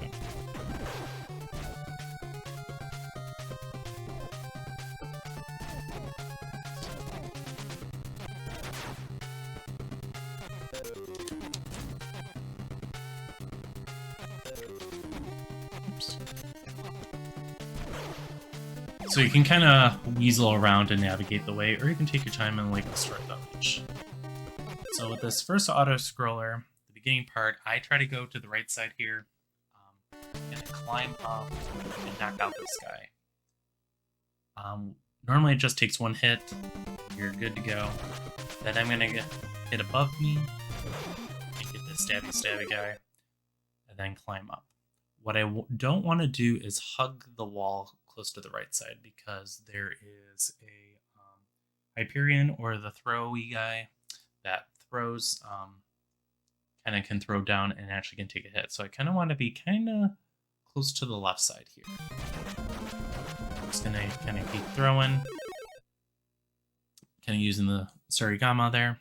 Yep. So you can kind of weasel around and navigate the way, or you can take your time and like start each. So with this first auto-scroller, the beginning part, I try to go to the right side here, and climb up and knock out this guy. Normally it just takes one hit, you're good to go. Then I'm gonna hit above me, and get this stabby guy, and then climb up. What I don't want to do is hug the wall close to the right side, because there is a Hyperion or the throwy guy that throws, kind of can throw down and actually can take a hit. So I kind of want to be kind of close to the left side here. I'm just going to kind of keep throwing, kind of using the Surigama there.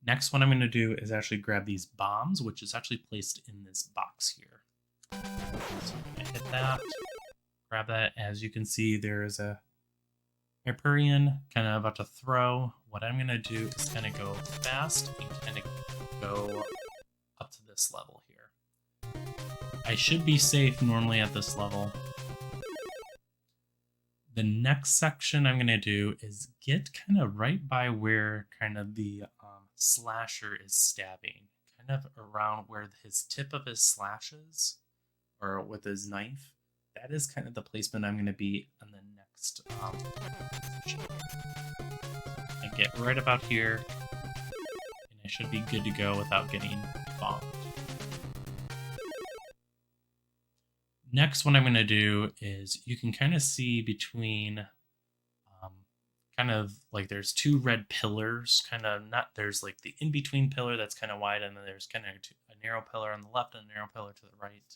Next, what I'm going to do is actually grab these bombs, which is actually placed in this box here. So I'm going to hit that. Grab that. As you can see, there is a Hyperion kind of about to throw. What I'm going to do is kind of go fast and kind of go up to this level here. I should be safe normally at this level. The next section I'm going to do is get kind of right by where kind of the slasher is stabbing, kind of around where his tip of his slashes, or with his knife. That is kind of the placement I'm going to be on the next section. I get right about here, and I should be good to go without getting bombed. Next, what I'm going to do is you can kind of see between kind of like there's two red pillars, kind of not, there's like the in-between pillar that's kind of wide, and then there's kind of a narrow pillar on the left and a narrow pillar to the right.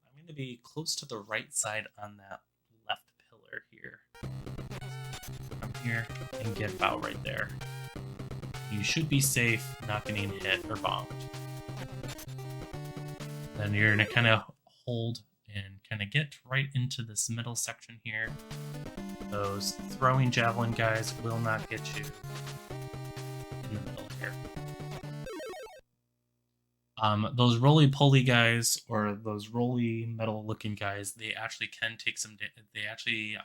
I'm going to be close to the right side on that left pillar here. Come here and get about right there. You should be safe, not getting hit or bombed. Then you're going to kind of hold and kind of get right into this middle section here. Those throwing javelin guys will not get you in the middle here. Those roly-poly guys, or those roly metal-looking guys, they actually can take some. They actually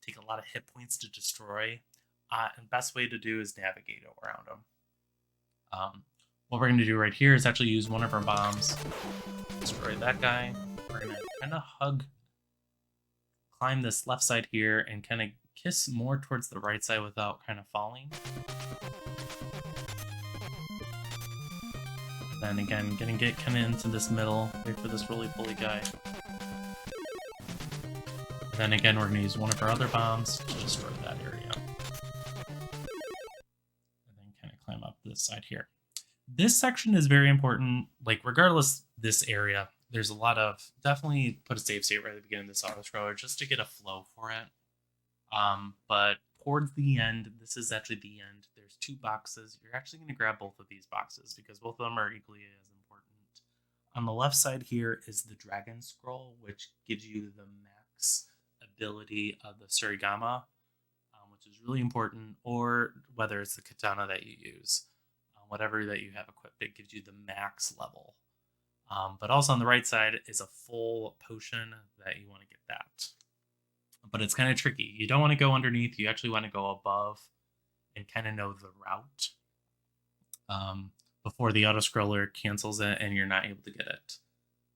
take a lot of hit points to destroy. And the best way to do is navigate around them. What we're going to do right here is actually use one of our bombs, destroy that guy. We're going to kind of climb this left side here and kind of kiss more towards the right side without kind of falling. Then again, gonna get kind of into this middle, wait for this roly-poly guy. And then again, we're gonna use one of our other bombs to destroy that area. And then kind of climb up this side here. This section is very important, like regardless this area, there's a lot of, definitely put a save state right at the beginning of this auto-scroller just to get a flow for it. But towards the end, this is actually the end, there's two boxes. You're actually going to grab both of these boxes because both of them are equally as important. On the left side here is the Dragon Scroll, which gives you the max ability of the Surigama, which is really important, or whether it's the katana that you use. Whatever that you have equipped, it gives you the max level. But also on the right side is a full potion that you want to get that. But it's kind of tricky. You don't want to go underneath. You actually want to go above and kind of know the route before the auto-scroller cancels it and you're not able to get it.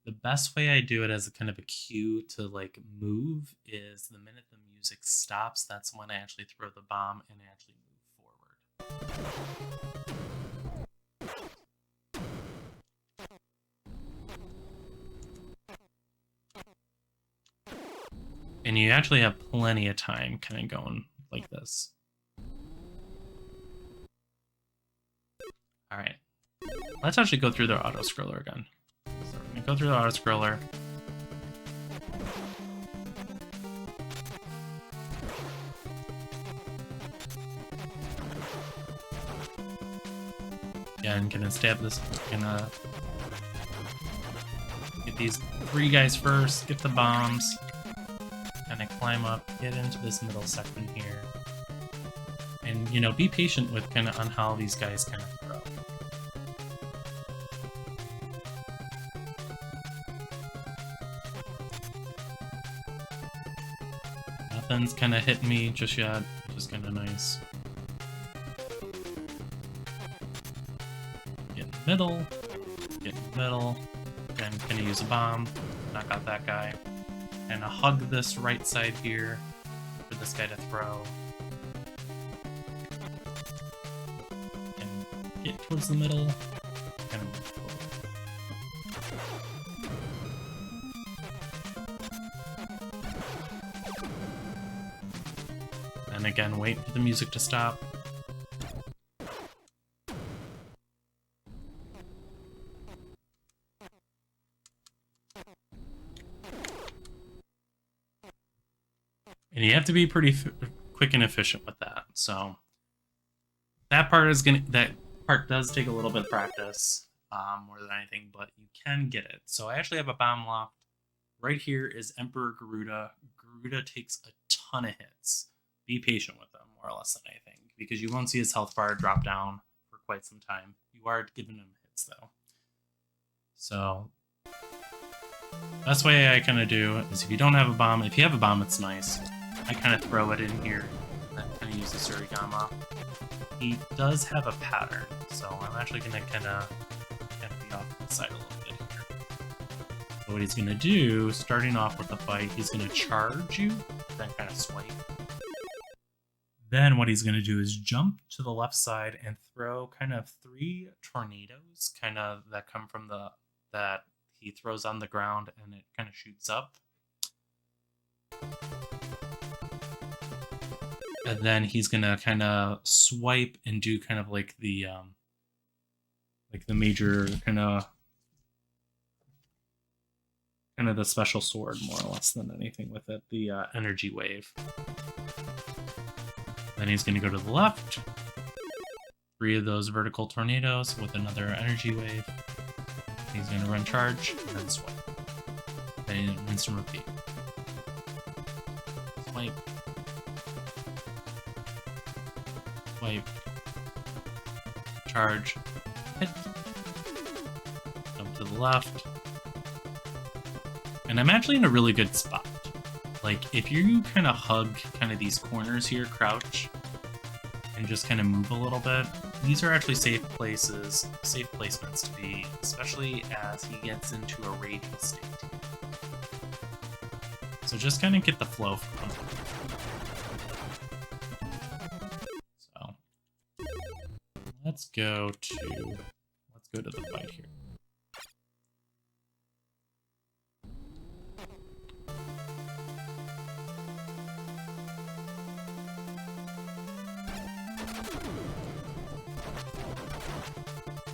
The best way I do it as a kind of a cue to like move is the minute the music stops, that's when I actually throw the bomb and I actually move forward. And you actually have plenty of time kind of going like this. All right, let's actually go through the auto-scroller again. So we're gonna go through the auto-scroller. Yeah, and gonna stab this, gonna get these three guys first, get the bombs. Kind of climb up, get into this middle section here, and you know, be patient with kind of on how these guys kind of throw. Nothing's kind of hitting me just yet, which is kind of nice. Get in the middle, again, gonna use a bomb, knock out that guy. And hug this right side here for this guy to throw. And get towards the middle. Kind of move forward. And again, wait for the music to stop. And you have to be pretty quick and efficient with that. So that part does take a little bit of practice, more than anything, but you can get it. So I actually have a bomb loft. Right here is Emperor Garuda. Garuda takes a ton of hits. Be patient with them, more or less than anything, because you won't see his health bar drop down for quite some time. You are giving him hits though. So best way I kind of do is if you don't have a bomb, if you have a bomb, it's nice. I kind of throw it in here and then kind of use the surigama. He does have a pattern, so I'm actually going to kind of be off to the side a little bit here. So what he's going to do, starting off with the fight, he's going to charge you, then kind of swipe. Then what he's going to do is jump to the left side and throw kind of 3 tornadoes, kind of that come from that he throws on the ground, and it kind of shoots up. And then he's going to kind of swipe and do kind of like the major kind of the special sword, more or less, than anything with it, the energy wave. Then he's going to go to the left, 3 of those vertical tornadoes with another energy wave. He's going to run charge, and then swipe. Then rinse and repeat. Swipe. Swipe. Charge. Hit. Jump to the left. And I'm actually in a really good spot. Like, if you kind of hug kind of these corners here, crouch, and just kind of move a little bit, these are actually safe places, safe placements to be, especially as he gets into a raging state. So just kind of get the flow from him. So let's go to the fight here.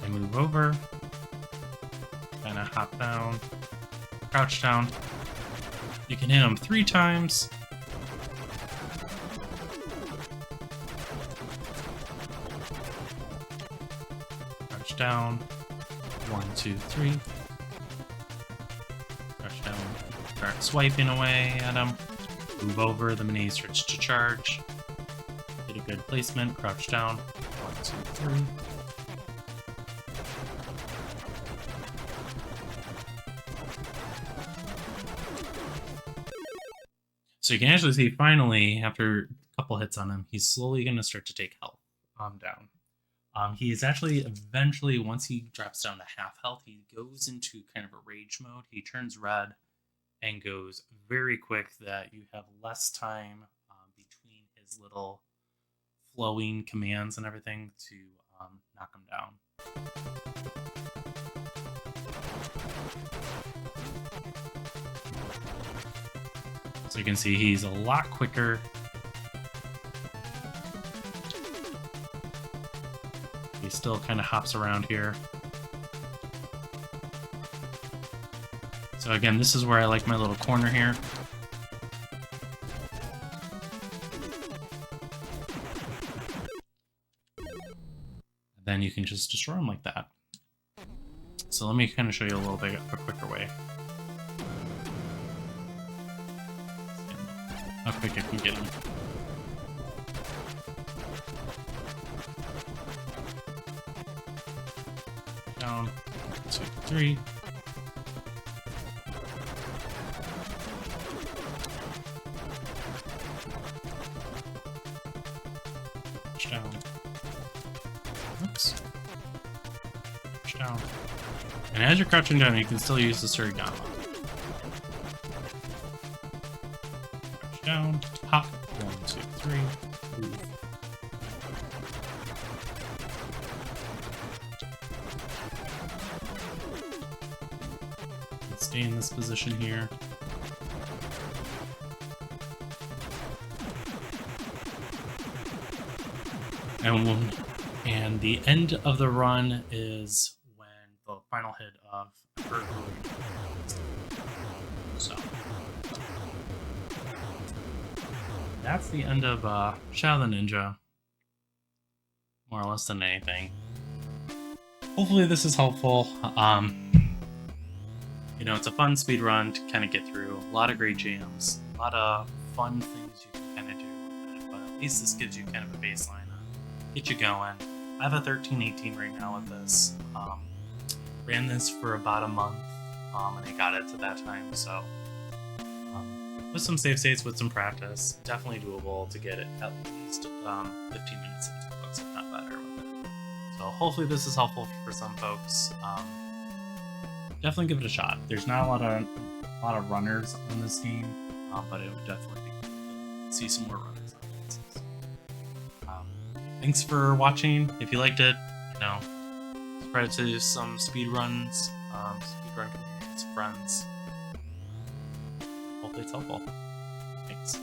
Move over, kind of hop down, crouch down. You can hit him 3 times. Crouch down, 1, 2, 3. Crouch down, start swiping away at him. Move over, the minute he starts to charge. Get a good placement, crouch down, 1, 2, 3. So you can actually see, finally, after a couple hits on him, he's slowly going to start to take health down. He is actually eventually, once he drops down to half health, he goes into kind of a rage mode. He turns red and goes very quick, that you have less time between his little flowing commands and everything to knock him down. So you can see he's a lot quicker. He still kind of hops around here. So again, this is where I like my little corner here. And then you can just destroy him like that. So let me kind of show you a little bit of a quicker way. How quick I can get him. Down, 2, 3. Push down. Oops. Push down. And as you're crouching down, you can still use the surigama. Down, hop, 1, 2, 3, move. Let's stay in this position here. And the end of the run is when the final hit of Garuda. So that's the end of Shadow the Ninja, more or less than anything. Hopefully this is helpful. You know, it's a fun speed run to kind of get through. A lot of great jams, a lot of fun things you can kind of do with it, but at least this gives you kind of a baseline, get you going. I have a 1318 right now with this. Ran this for about a month, and I got it to that time, so with some save states, with some practice, definitely doable to get it at least 15 minutes into the books, if not better with it. So hopefully this is helpful for some folks. Definitely give it a shot. There's not a lot of runners on this game, but it would definitely be cool to see some more runners on it. So, thanks for watching. If you liked it, spread it to some speedrun communities, friends. Hopefully it's helpful. Thanks.